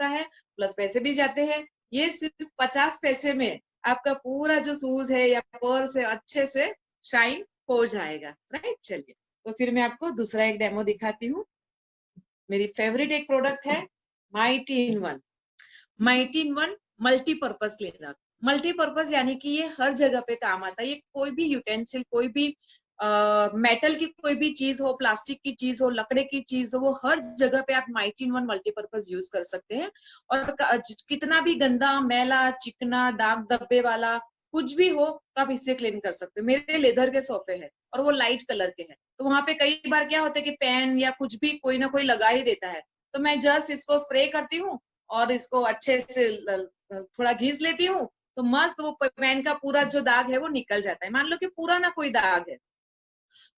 है, प्लस पैसे भी जाते हैं। ये सिर्फ 50 पैसे में आपका पूरा जो शूज है या पर्स है अच्छे से शाइन हो जाएगा, राइट। चलिए, तो फिर मैं आपको दूसरा एक डेमो दिखाती हूँ। मेरी फेवरेट एक प्रोडक्ट है mighty in one. Mighty in one multipurpose cleaner. Multipurpose यानी कि ये हर जगह पे काम आता है। ये कोई भी यूटेंसिल, कोई भी मेटल की कोई भी चीज हो, प्लास्टिक की चीज हो, लकड़े की चीज हो, वो हर जगह पे आप mighty in one multipurpose use कर सकते हैं। और कितना भी गंदा, मैला, चिकना, दाग धब्बे वाला कुछ भी हो तो आप इससे क्लीन कर सकते हो। मेरे लेदर के सोफे हैं और वो लाइट कलर के हैं, तो वहां पे कई बार क्या होता है कि पेन या कुछ भी कोई ना कोई लगा ही देता है, तो मैं जस्ट इसको स्प्रे करती हूँ और इसको अच्छे से थोड़ा घिस लेती हूँ, तो मस्त वो पेन का पूरा जो दाग है वो निकल जाता है। मान लो कि पूरा ना कोई दाग है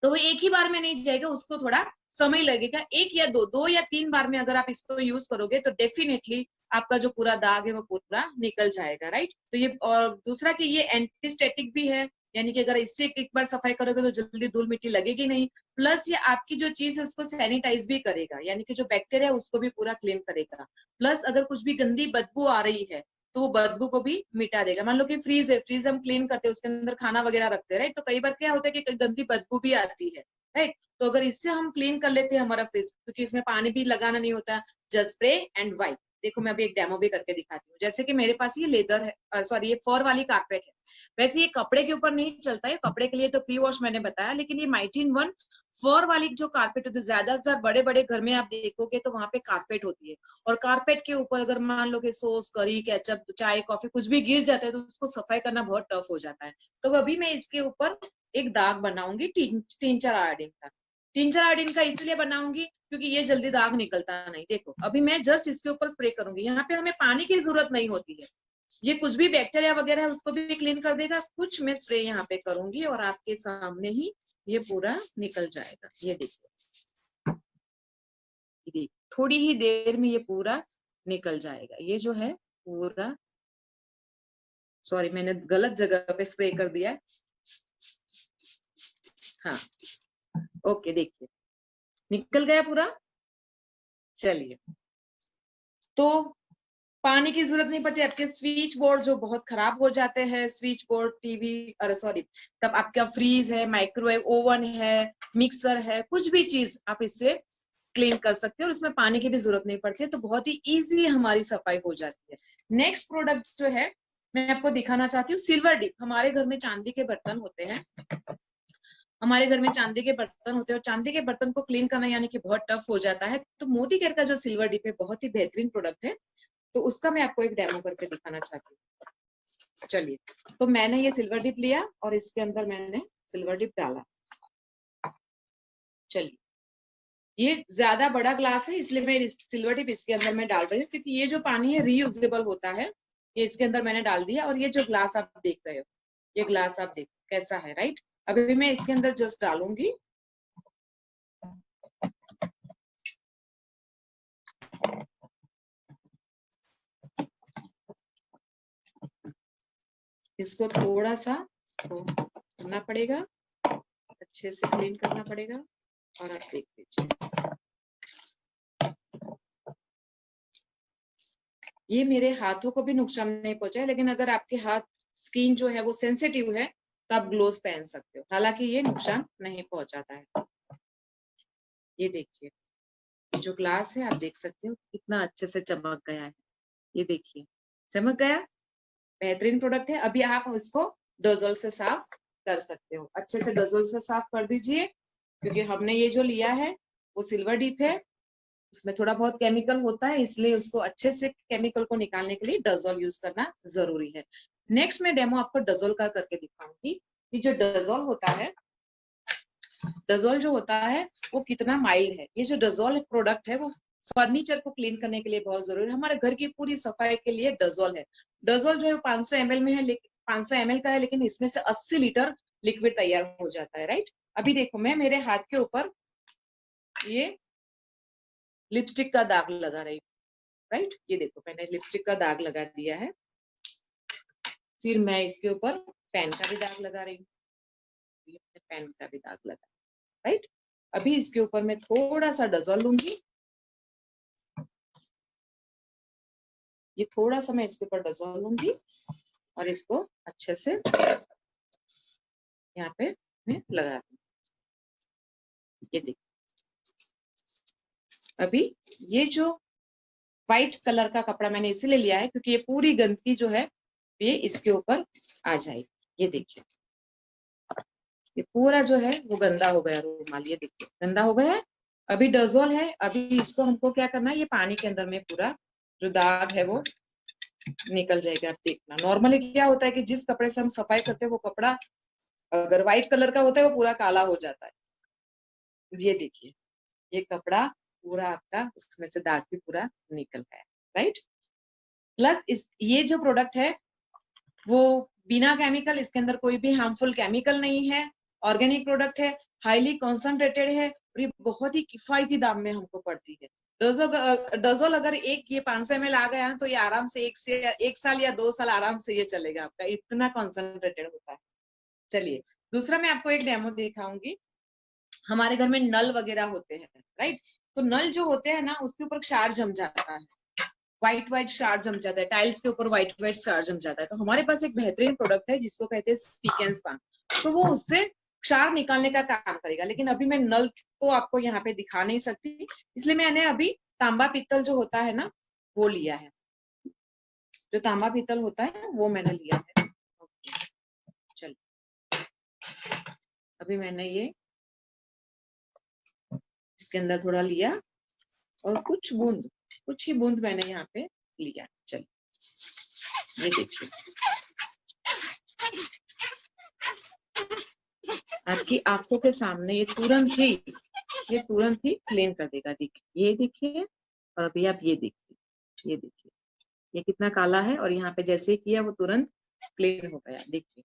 तो वो एक ही बार में नहीं जाएगा, उसको थोड़ा समय लगेगा। एक या दो या तीन बार में अगर आप इसको यूज करोगे तो डेफिनेटली आपका जो पूरा दाग है वो पूरा निकल जाएगा, राइट। तो ये, और दूसरा कि ये एंटीस्टेटिक भी है, यानी कि अगर इससे एक बार सफाई करोगे तो जल्दी धूल मिट्टी लगेगी नहीं। प्लस ये आपकी जो चीज है उसको सैनिटाइज भी करेगा, यानी कि जो बैक्टीरिया है उसको भी पूरा क्लीन करेगा। प्लस अगर कुछ भी गंदी बदबू आ रही है तो वो बदबू को भी मिटा देगा। मान लो कि फ्रीज है, फ्रीज हम क्लीन करते हैं, उसके अंदर खाना वगैरह रखते हैं, राइट, तो कई बार क्या होता है कि गंदी बदबू भी आती है, राइट। तो अगर इससे हम क्लीन कर लेते हैं हमारा फ्रिज, क्योंकि इसमें पानी भी लगाना नहीं होता, जस्ट स्प्रे एंड वाइप। देखो मैं अभी एक डेमो भी करके दिखाती हूँ। जैसे कि मेरे पास ये लेदर है, सॉरी ये फर वाली कारपेट है। वैसे ये कपड़े के ऊपर नहीं चलता है, कपड़े के लिए तो प्री वॉश मैंने बताया, लेकिन ये माइटी इन वन फर वाली जो कारपेट होती है, ज्यादातर बड़े बड़े घर में आप देखोगे तो वहां पे कारपेट होती है, और कारपेट के ऊपर अगर मान लो कि सॉस, करी, केचप, चाय, कॉफी कुछ भी गिर जाता है तो उसको सफाई करना बहुत टफ हो जाता है। तो अभी मैं इसके ऊपर एक दाग बनाऊंगी टिंचर आयोडीन का। टिंचर आयोडीन का इसलिए बनाऊंगी क्योंकि ये जल्दी दाग निकलता नहीं। देखो अभी मैं जस्ट इसके ऊपर स्प्रे करूंगी, यहाँ पे हमें पानी की जरूरत नहीं होती है, ये कुछ भी बैक्टीरिया वगैरह है उसको भी क्लीन कर देगा। कुछ मैं स्प्रे यहाँ पे करूंगी और आपके सामने ही ये पूरा निकल जाएगा। ये देखिए थोड़ी ही देर में ये पूरा निकल जाएगा। ये जो है पूरा, सॉरी मैंने गलत जगह पे स्प्रे कर दिया। हाँ ओके, देखिए निकल गया पूरा। चलिए, तो पानी की जरूरत नहीं पड़ती। आपके स्विच बोर्ड जो बहुत खराब हो जाते हैं, स्विच बोर्ड, टीवी, अरे सॉरी, तब आपका फ्रीज है, माइक्रोवेव ओवन है, मिक्सर है, कुछ भी चीज आप इससे क्लीन कर सकते हो और इसमें पानी की भी जरूरत नहीं पड़ती है, तो बहुत ही इजी हमारी सफाई हो जाती है। नेक्स्ट प्रोडक्ट जो है मैं आपको दिखाना चाहती हूँ, सिल्वर डिप। हमारे घर में चांदी के बर्तन होते हैं, हमारे घर में चांदी के बर्तन होते हैं, और चांदी के बर्तन को क्लीन करना यानी कि बहुत टफ हो जाता है। तो मोदी केयर का जो सिल्वर डिप है बहुत ही बेहतरीन प्रोडक्ट है, तो उसका मैं आपको एक डेमो करके दिखाना चाहती हूँ। चलिए, तो मैंने ये सिल्वर डिप लिया और इसके अंदर मैंने सिल्वर डिप डाला। चलिए, ये ज्यादा बड़ा ग्लास है इसलिए मैं सिल्वर डिप इसके अंदर मैं डाल रही हूँ, क्योंकि ये जो पानी है रीयूजेबल होता है। ये इसके अंदर मैंने डाल दिया, और ये जो ग्लास आप देख रहे हो, ये ग्लास आप देखो कैसा है, राइट। अभी मैं इसके अंदर जस्ट डालूंगी। इसको थोड़ा सा करना पड़ेगा, अच्छे से क्लीन करना पड़ेगा, और आप देख लीजिए ये मेरे हाथों को भी नुकसान नहीं पहुंचा, लेकिन अगर आपके हाथ स्किन जो है वो सेंसिटिव है तो आप ग्लोव्स पहन सकते हो, हालांकि ये नुकसान नहीं पहुंचाता है। ये देखिए, जो ग्लास है आप देख सकते हो कितना अच्छे से चमक गया है। ये देखिए चमक गया, बेहतरीन प्रोडक्ट है। अभी आप इसको डोजल से साफ कर सकते हो, अच्छे से डोजल से साफ कर दीजिए, क्योंकि हमने ये जो लिया है वो सिल्वर डिप है, उसमें थोड़ा बहुत केमिकल होता है, इसलिए उसको अच्छे से केमिकल को निकालने के लिए डजोल यूज करना जरूरी है। नेक्स्ट मैं डेमो आपको डजोल का करके दिखाऊंगी कि जो डजोल होता है, डजोल जो होता है वो कितना माइल्ड है। ये जो डजोल प्रोडक्ट है वो फर्नीचर को क्लीन करने के लिए बहुत जरूरी है, हमारे घर की पूरी सफाई के लिए डजोल है। डजोल जो है 500 ml में है, 500 ml का है, लेकिन इसमें से 80 लीटर लिक्विड तैयार हो जाता है, राइट। अभी देखो मैं मेरे हाथ के ऊपर ये लिपस्टिक का दाग लगा रही हूँ, राइट। ये देखो मैंने लिपस्टिक का दाग लगा दिया है, फिर मैं इसके ऊपर पेन का भी दाग लगा रही हूँ, पेन का भी दाग लगा, राइट। अभी इसके ऊपर मैं थोड़ा सा डजोल लूंगी, ये थोड़ा सा मैं इसके ऊपर डजोल लूंगी और इसको अच्छे से यहाँ पे मैं लगा दूंगी। ये देखिए, अभी ये जो व्हाइट कलर का कपड़ा मैंने इसीलिए लिया है क्योंकि ये पूरी गंदगी जो है ये इसके ऊपर आ जाएगी। ये देखिए, ये पूरा जो है वो गंदा हो गया रुमाल, ये देखिए गंदा हो गया है। अभी डजोल है, अभी इसको हमको क्या करना है, ये पानी के अंदर में पूरा जो दाग है वो निकल जाएगा। आप देखना, नॉर्मली क्या होता है कि जिस कपड़े से हम सफाई करते हैं वो कपड़ा अगर व्हाइट कलर का होता है वो पूरा काला हो जाता है। ये देखिए, ये कपड़ा पूरा आपका उसमें से दाग भी पूरा निकल गया, राइट। प्लस इस ये जो प्रोडक्ट है वो बिना केमिकल, इसके अंदर कोई भी हार्मफुल केमिकल नहीं है, ऑर्गेनिक प्रोडक्ट है, हाईली कॉन्सेंट्रेटेड है, और ये बहुत ही किफायती दाम में हमको पड़ती है। डजोल अगर एक ये 500 ml आ गया तो ये आराम से एक साल या 2 साल आराम से ये चलेगा आपका, इतना कॉन्सेंट्रेटेड होता है। चलिए, दूसरा मैं आपको एक डेमो दिखाऊंगी। हमारे घर में नल वगैरह होते हैं, राइट, तो नल जो होते हैं ना उसके ऊपर क्षार जम जाता है, व्हाइट शार जम जाता है, टाइल्स के ऊपर व्हाइट शार जम जाता है। तो हमारे पास एक बेहतरीन प्रोडक्ट है जिसको कहते हैं स्पीक एंड स्पान, तो वो उससे क्षार निकालने का काम करेगा। लेकिन अभी मैं नल तो आपको यहाँ पे दिखा नहीं सकती, इसलिए मैंने अभी तांबा पीतल जो होता है ना वो लिया है, जो तांबा पीतल होता है वो मैंने लिया है। चलिए अभी मैंने ये इसके अंदर थोड़ा लिया और कुछ ही बूंद मैंने यहाँ पे लिया। चलिए ये देखिए, आपकी आंखों के सामने ये तुरंत ही क्लीन कर देगा। देखिए ये देखिए, और अभी आप ये देखिए, ये देखिए ये कितना काला है, और यहाँ पे जैसे ही किया वो तुरंत क्लीन हो गया। देखिए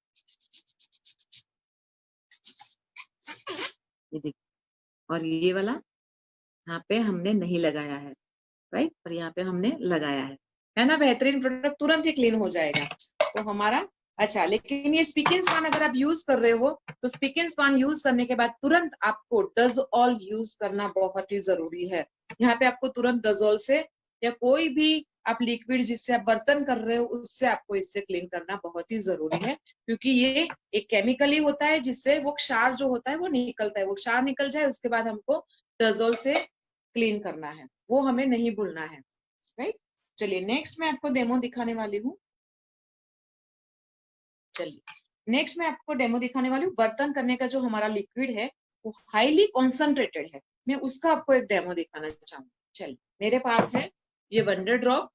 ये देखिए, और ये वाला यहाँ पे हमने नहीं लगाया है, राइट, और यहाँ पे हमने लगाया है ना। बेहतरीन प्रोडक्ट, तुरंत ही क्लीन हो जाएगा। तो हमारा अच्छा, लेकिन ये स्पीक एंड स्पान अगर आप यूज कर रहे हो तो स्पीक एंड स्पान यूज करने के बाद तुरंत आपको डज़ॉल यूज करना बहुत ही जरूरी है। यहाँ पे आपको तुरंत डज़ॉल से या कोई भी आप लिक्विड जिससे आप बर्तन कर रहे हो उससे आपको इससे क्लीन करना बहुत ही जरूरी है, क्योंकि ये एक केमिकल ही होता है जिससे वो क्षार जो होता है वो निकलता है। वो क्षार निकल जाए उसके बाद हमको डज़ॉल से क्लीन करना है, वो हमें नहीं भूलना है, राइट। चलिए नेक्स्ट मैं आपको डेमो दिखाने वाली हूँ। चलिए नेक्स्ट मैं आपको डेमो दिखाने वाली हूँ। बर्तन करने का जो हमारा लिक्विड है वो हाईली कॉन्सेंट्रेटेड है, मैं उसका आपको एक डेमो दिखाना चाहूंगी। चलिए मेरे पास है ये वंडर ड्रॉप,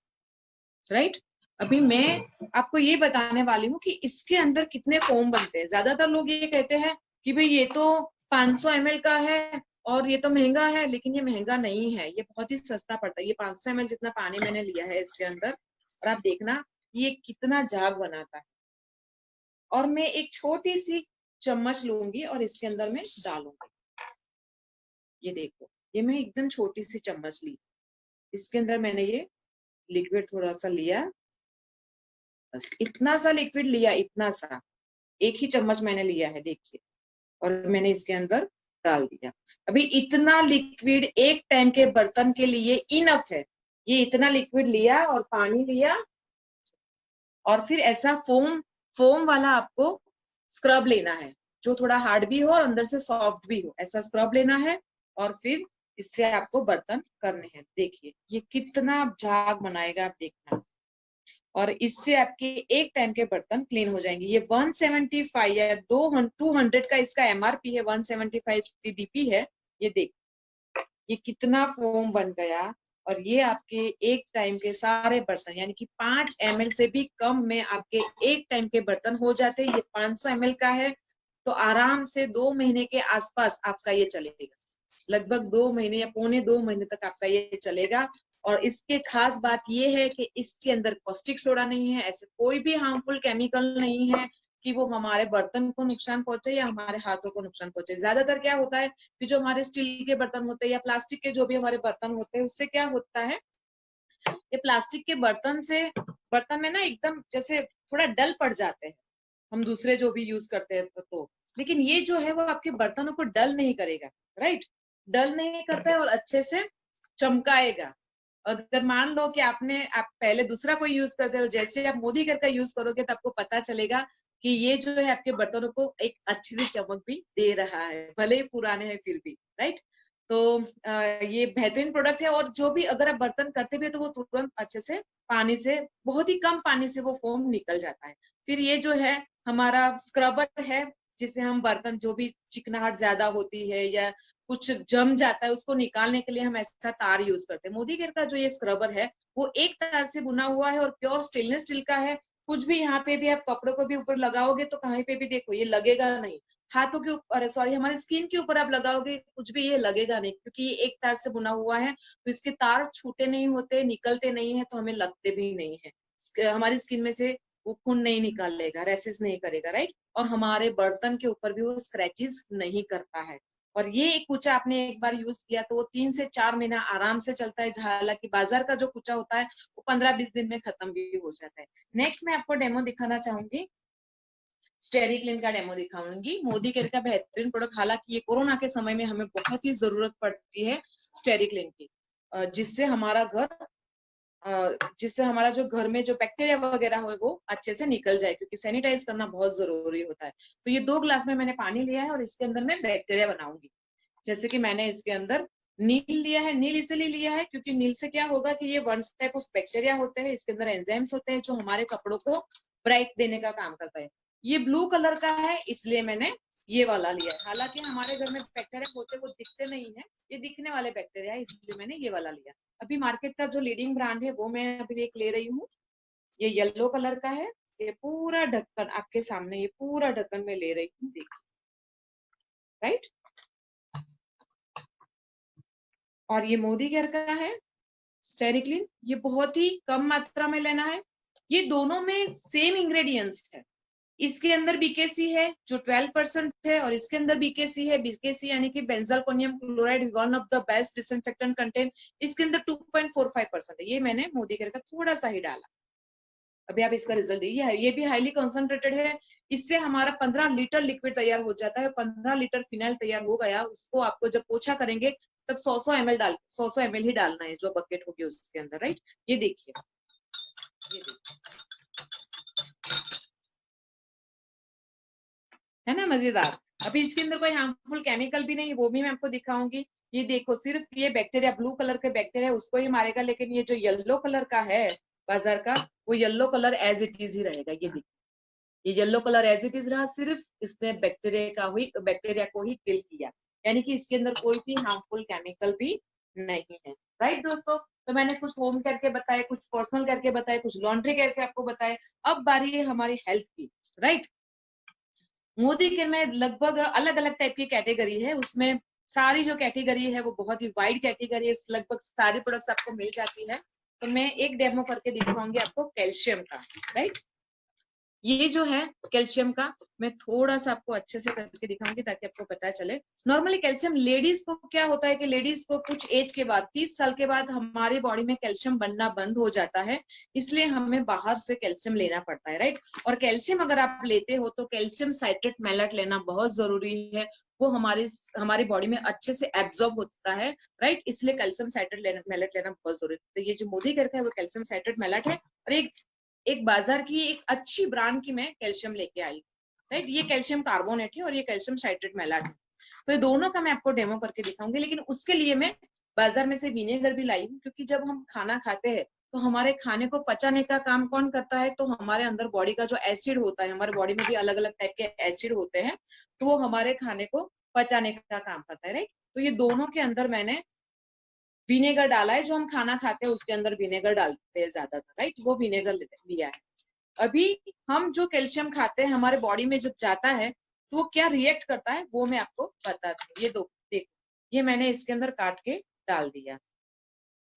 राइट। अभी मैं आपको ये बताने वाली हूँ कि इसके अंदर कितने फोम बनते हैं। ज्यादातर लोग ये कहते हैं कि भाई ये तो 500 ml का है और ये तो महंगा है, लेकिन ये महंगा नहीं है, ये बहुत ही सस्ता पड़ता है। ये 500 ml जितना पानी मैंने लिया है इसके अंदर, और आप देखना ये कितना झाग बनाता है। और मैं एक छोटी सी चम्मच लूंगी और इसके अंदर मैं डालूंगी। ये देखो, ये मैं एकदम छोटी सी चम्मच ली, इसके अंदर मैंने ये लिक्विड थोड़ा सा लिया, बस इतना सा लिक्विड लिया, इतना सा, एक ही चम्मच मैंने लिया है देखिए, और मैंने इसके अंदर डाल दिया। अभी इतना लिक्विड एक टाइम के बर्तन के लिए इनफ है। ये इतना लिक्विड लिया और पानी लिया, और फिर ऐसा फोम वाला आपको स्क्रब लेना है जो थोड़ा हार्ड भी हो और अंदर से सॉफ्ट भी हो, ऐसा स्क्रब लेना है। और फिर इससे आपको बर्तन करने हैं। देखिए ये कितना झाग बनाएगा, आप देखना, और इससे आपके एक टाइम के बर्तन क्लीन हो जाएंगे। ये 175 या 200 का इसका MRP है, 175 CDP है। ये देख, ये कितना फोम बन गया, और ये आपके एक टाइम के सारे बर्तन, यानी कि 5 ml से भी कम में आपके एक टाइम के बर्तन हो जाते हैं। ये 500 ml का है, तो आराम से 2 महीने के आसपास आपका ये चलेगा, लगभग 2 महीने या पौने 2 महीने तक आपका ये चलेगा। और इसके खास बात ये है कि इसके अंदर कॉस्टिक सोडा नहीं है, ऐसे कोई भी हार्मफुल केमिकल नहीं है कि वो हमारे बर्तन को नुकसान पहुंचे या हमारे हाथों को नुकसान पहुंचे। ज्यादातर क्या होता है कि जो हमारे स्टील के बर्तन होते हैं या प्लास्टिक के जो भी हमारे बर्तन होते हैं, उससे क्या होता है, ये प्लास्टिक के बर्तन में ना एकदम जैसे थोड़ा डल पड़ जाते हैं, हम दूसरे जो भी यूज करते हैं तो। लेकिन ये जो है वो आपके बर्तनों को डल नहीं करेगा, राइट, डल नहीं करता है और अच्छे से चमकाएगा। अगर मान लो कि आप पहले दूसरा कोई यूज करते हो, जैसे आप मोदी का यूज करोगे तो आपको पता चलेगा कि ये जो है आपके बर्तनों को एक अच्छी सी चमक भी दे रहा है, भले ही पुराने हैं फिर भी, राइट। तो ये बेहतरीन प्रोडक्ट है, और जो भी अगर आप बर्तन करते भी है तो वो तुरंत अच्छे से पानी से, बहुत ही कम पानी से वो फोम निकल जाता है। फिर ये जो है हमारा स्क्रबर है, जिससे हम बर्तन जो भी चिकनाहट ज्यादा होती है या कुछ जम जाता है उसको निकालने के लिए हम ऐसा तार यूज करते हैं। मोदी केयर का जो ये स्क्रबर है वो एक तार से बुना हुआ है और प्योर स्टेनलेस स्टील का है। कुछ भी यहाँ पे भी आप कपड़ों को भी ऊपर लगाओगे तो कहीं पे भी देखो ये लगेगा नहीं, हाथों के ऊपर, सॉरी हमारी स्किन के ऊपर आप लगाओगे कुछ भी ये लगेगा नहीं, क्योंकि ये एक तार से बुना हुआ है। तो इसके तार छूटे नहीं होते, निकलते नहीं है, तो हमें लगते भी नहीं है, हमारी स्किन में से वो खून नहीं निकालेगा, रैसेस नहीं करेगा, राइट। और हमारे बर्तन के ऊपर भी वो स्क्रैचेस नहीं करता है। और ये एक कुचा आपने एक बार यूज किया तो वो 3 से 4 महीना आराम से चलता है, हालांकि बाजार का जो कुचा होता है वो 15-20 दिन में खत्म भी हो जाता है। नेक्स्ट मैं आपको डेमो दिखाना चाहूंगी, स्टेरिक्लीन का डेमो दिखाऊंगी। मोदी केयर का बेहतरीन प्रोडक्ट, हालांकि ये कोरोना के समय में हमें बहुत ही जरूरत पड़ती है स्टेरिक्लीन की, जिससे हमारा घर जिससे हमारा जो घर में जो बैक्टीरिया वगैरह हो वो अच्छे से निकल जाए, क्योंकि सैनिटाइज करना बहुत जरूरी होता है। तो ये 2 ग्लास में मैंने पानी लिया है और इसके अंदर मैं बैक्टीरिया बनाऊंगी। जैसे कि मैंने इसके अंदर नील लिया है। नील इसलिए लिया है क्योंकि नील से क्या होगा कि ये वन टाइप ऑफ बैक्टीरिया होते हैं, इसके अंदर एंजाइम्स होते हैं जो हमारे कपड़ों को ब्राइट देने का काम करता है। ये ब्लू कलर का है इसलिए मैंने ये वाला लिया है। हालांकि हमारे घर में बैक्टीरिया होते वो दिखते नहीं है, ये दिखने वाले बैक्टीरिया है, इसलिए मैंने ये वाला लिया। अभी मार्केट का जो लीडिंग ब्रांड है वो मैं अभी एक ले रही हूँ। ये येलो कलर का है। ये पूरा ढक्कन आपके सामने, ये पूरा ढक्कन में ले रही हूँ, देखिए, राइट। और ये मोदी केयर का है स्टेरिक्लीन। ये बहुत ही कम मात्रा में लेना है। ये दोनों में सेम इंग्रेडिएंट्स है। इसके अंदर बीकेसी है जो 12% है और इसके अंदर बीकेसी है। बीकेसी यानी कि benzalkonium chloride, one of the best disinfectant content. इसके अंदर 2.45% है। ये मैंने मोदी केयर का थोड़ा सा ही डाला। अभी आप इसका रिजल्ट देखिए, ये भी हाईली कंसंट्रेटेड है। इससे हमारा 15 लीटर लिक्विड तैयार हो जाता है। 15 लीटर फिनाइल तैयार हो गया, उसको आपको जब पोछा करेंगे तब 100 ml डाल 100 ml ही डालना है जो बकेट होगी उसके अंदर, राइट। ये देखिए, ये देखिए, है ना मजेदार। अभी इसके अंदर कोई हार्मफुल केमिकल भी नहीं, वो भी मैं आपको दिखाऊंगी। ये देखो, सिर्फ ये बैक्टीरिया, ब्लू कलर के बैक्टीरिया उसको ही मारेगा, लेकिन ये जो येलो कलर का है बाजार का, वो yellow colour as it is ही रहेगा। ये देखिए, ये yellow colour as it is रहा, सिर्फ इसने बैक्टीरिया को ही किल किया, यानी कि इसके अंदर कोई भी हार्मफुल केमिकल भी नहीं है, राइट दोस्तों। तो मैंने कुछ होम करके बताए, कुछ पर्सनल करके बताए, कुछ लॉन्ड्री करके आपको बताए। अब बारी है हमारी हेल्थ की, राइट। मोदी केयर में लगभग अलग अलग टाइप की कैटेगरी है। उसमें सारी जो कैटेगरी है वो बहुत ही वाइड कैटेगरी है, लगभग सारी प्रोडक्ट्स आपको मिल जाती है। तो मैं एक डेमो करके दिखाऊंगी आपको कैल्शियम का, राइट। ये जो है कैल्शियम का, मैं थोड़ा सा आपको अच्छे से करके दिखाऊंगी ताकि आपको पता चले। नॉर्मली कैल्शियम लेडीज को क्या होता है कि लेडीज को कुछ एज के बाद, 30 साल के बाद हमारी बॉडी में कैल्शियम बनना बंद हो जाता है, इसलिए हमें बाहर से कैल्शियम लेना पड़ता है, राइट। और कैल्शियम अगर आप लेते हो तो कैल्शियम साइट्रेट मैलेट लेना बहुत जरूरी है। वो हमारी बॉडी में अच्छे से एब्जॉर्ब होता है, राइट। इसलिए कैल्शियम साइट्रेट मैलेट लेना बहुत जरूरी है। तो ये जो मोदी करके है वो कैल्शियम साइट्रेट मैलेट है। और एक बाजार की एक अच्छी ब्रांड की मैं कैल्शियम लेके आई, राइट। ये कैल्शियम कार्बोनेट है और ये कैल्शियम साइट्रेट मैलेट है। तो ये दोनों का मैं आपको डेमो करके दिखाऊंगी, लेकिन उसके लिए मैं बाजार में से विनेगर भी लाई हूँ, क्योंकि जब हम खाना खाते हैं तो हमारे खाने को पचाने का काम कौन करता है, तो हमारे अंदर बॉडी का जो एसिड होता है, हमारे बॉडी में भी अलग अलग टाइप के एसिड होते हैं, तो वो हमारे खाने को पचाने का काम करता है, राइट। तो ये दोनों के अंदर मैंने विनेगर डाला है। जो हम खाना खाते हैं उसके अंदर विनेगर डालते हैं ज्यादातर, राइट। वो विनेगर लिया है। अभी हम जो कैल्शियम खाते हैं हमारे बॉडी में जब जाता है तो वो क्या रिएक्ट करता है वो मैं आपको बताती हूँ। ये देखो, ये मैंने इसके अंदर काट के डाल दिया,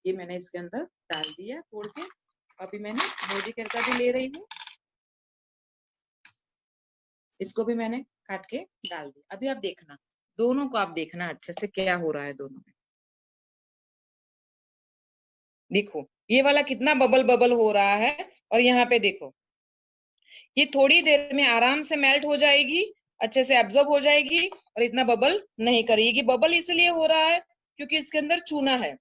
ये मैंने इसके अंदर डाल दिया तोड़ के। अभी मैंने मोदी केयर का भी ले रही हूँ, इसको भी मैंने काट के डाल दिया। अभी आप देखना, दोनों को आप देखना अच्छे से क्या हो रहा है दोनों में। देखो ये वाला कितना बबल बबल हो रहा है, और यहाँ पे देखो ये थोड़ी देर में आराम से मेल्ट हो जाएगी, अच्छे से एब्जॉर्ब हो जाएगी और इतना बबल नहीं करेगी। बबल इसलिए हो रहा है क्योंकि इसके अंदर चूना है,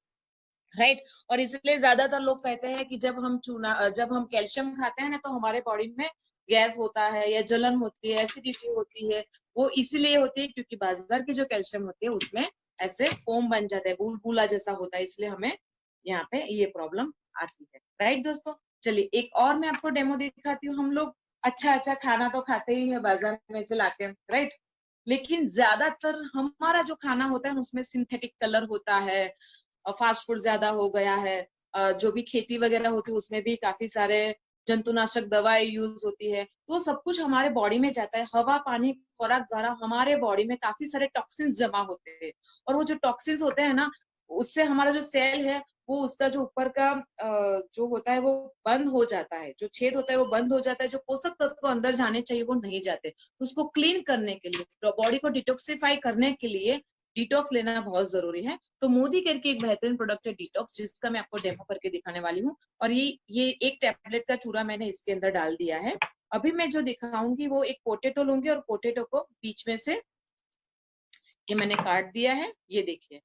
राइट। और इसलिए ज्यादातर लोग कहते हैं कि जब हम कैल्शियम खाते हैं ना तो हमारे बॉडी में गैस होता है या जलन होती है, एसिडिटी होती है। वो इसीलिए होती है क्योंकि बाजार की जो कैल्शियम होती है उसमें ऐसे फोम बन जाता है, बुलबुला जैसा होता है, इसलिए हमें यहाँ पे ये प्रॉब्लम आती है, राइट दोस्तों। चलिए एक और मैं आपको डेमो दिखाती हूँ। हम लोग अच्छा खाना तो खाते ही है बाजार में से लाके, राइट। लेकिन ज्यादातर हमारा जो खाना होता है उसमें सिंथेटिक कलर होता है, फास्ट फूड ज्यादा हो गया है, जो भी खेती वगैरह होती है उसमें भी काफी सारे जंतुनाशक दवाएं यूज होती है। तो सब कुछ हमारे बॉडी में जाता है, हवा पानी खुराक द्वारा हमारे बॉडी में काफी सारे टॉक्सिन्स जमा होते हैं। और वो जो टॉक्सिन्स होते हैं ना, उससे हमारा जो सेल है वो उसका जो ऊपर का जो होता है वो बंद हो जाता है, जो छेद होता है वो बंद हो जाता है, जो पोषक तत्व अंदर जाने चाहिए वो नहीं जाते। उसको क्लीन करने के लिए, बॉडी को डिटॉक्सिफाई करने के लिए डिटॉक्स लेना बहुत जरूरी है। तो मोदी केयर की एक बेहतरीन प्रोडक्ट है डिटॉक्स, जिसका मैं आपको डेमो करके दिखाने वाली हूँ। और ये एक टैबलेट का चूरा मैंने इसके अंदर डाल दिया है। अभी मैं जो दिखाऊंगी वो एक पोटेटो लूंगी और पोटेटो को बीच में से ये मैंने काट दिया है, ये देखिए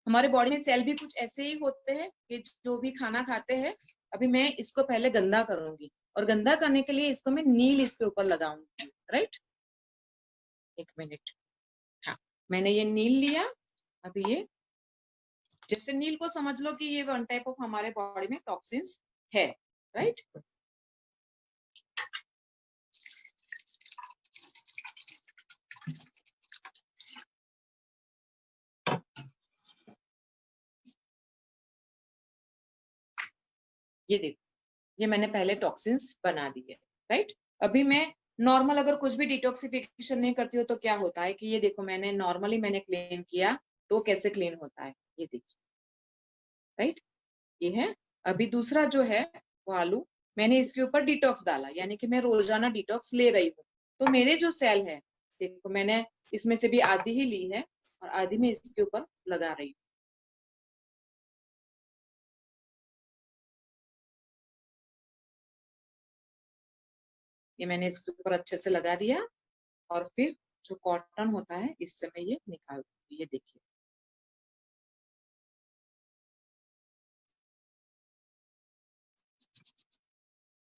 हमारे बॉडी में सेल भी कुछ ऐसे ही होते हैं कि जो भी खाना खाते हैं। अभी मैं इसको पहले गंदा करूंगी, और गंदा करने के लिए इसको मैं नील इसके ऊपर लगाऊंगी। Right, 1 minute. हाँ, मैंने ये नील लिया। अभी ये जैसे नील को समझ लो कि ये वन टाइप ऑफ हमारे बॉडी में टॉक्सिन्स है। राइट, ये देखो, ये मैंने पहले टॉक्सिन्स बना दिए। राइट, अभी मैं नॉर्मल अगर कुछ भी डिटॉक्सिफिकेशन नहीं करती हूँ तो क्या होता है कि ये देखो, मैंने नॉर्मली मैंने क्लीन किया तो कैसे क्लीन होता है, ये देखिए। राइट, ये है। अभी दूसरा जो है वो आलू, मैंने इसके ऊपर डिटॉक्स डाला, यानी कि मैं रोजाना डिटॉक्स ले रही हूँ। तो मेरे जो सेल है, देखो मैंने इसमें से भी आधी ही ली है और आधी में इसके ऊपर लगा रही हूँ। ये मैंने इसके ऊपर अच्छे से लगा दिया, और फिर जो कॉटन होता है इससे मैं ये निकाल दूंगी। ये देखिए,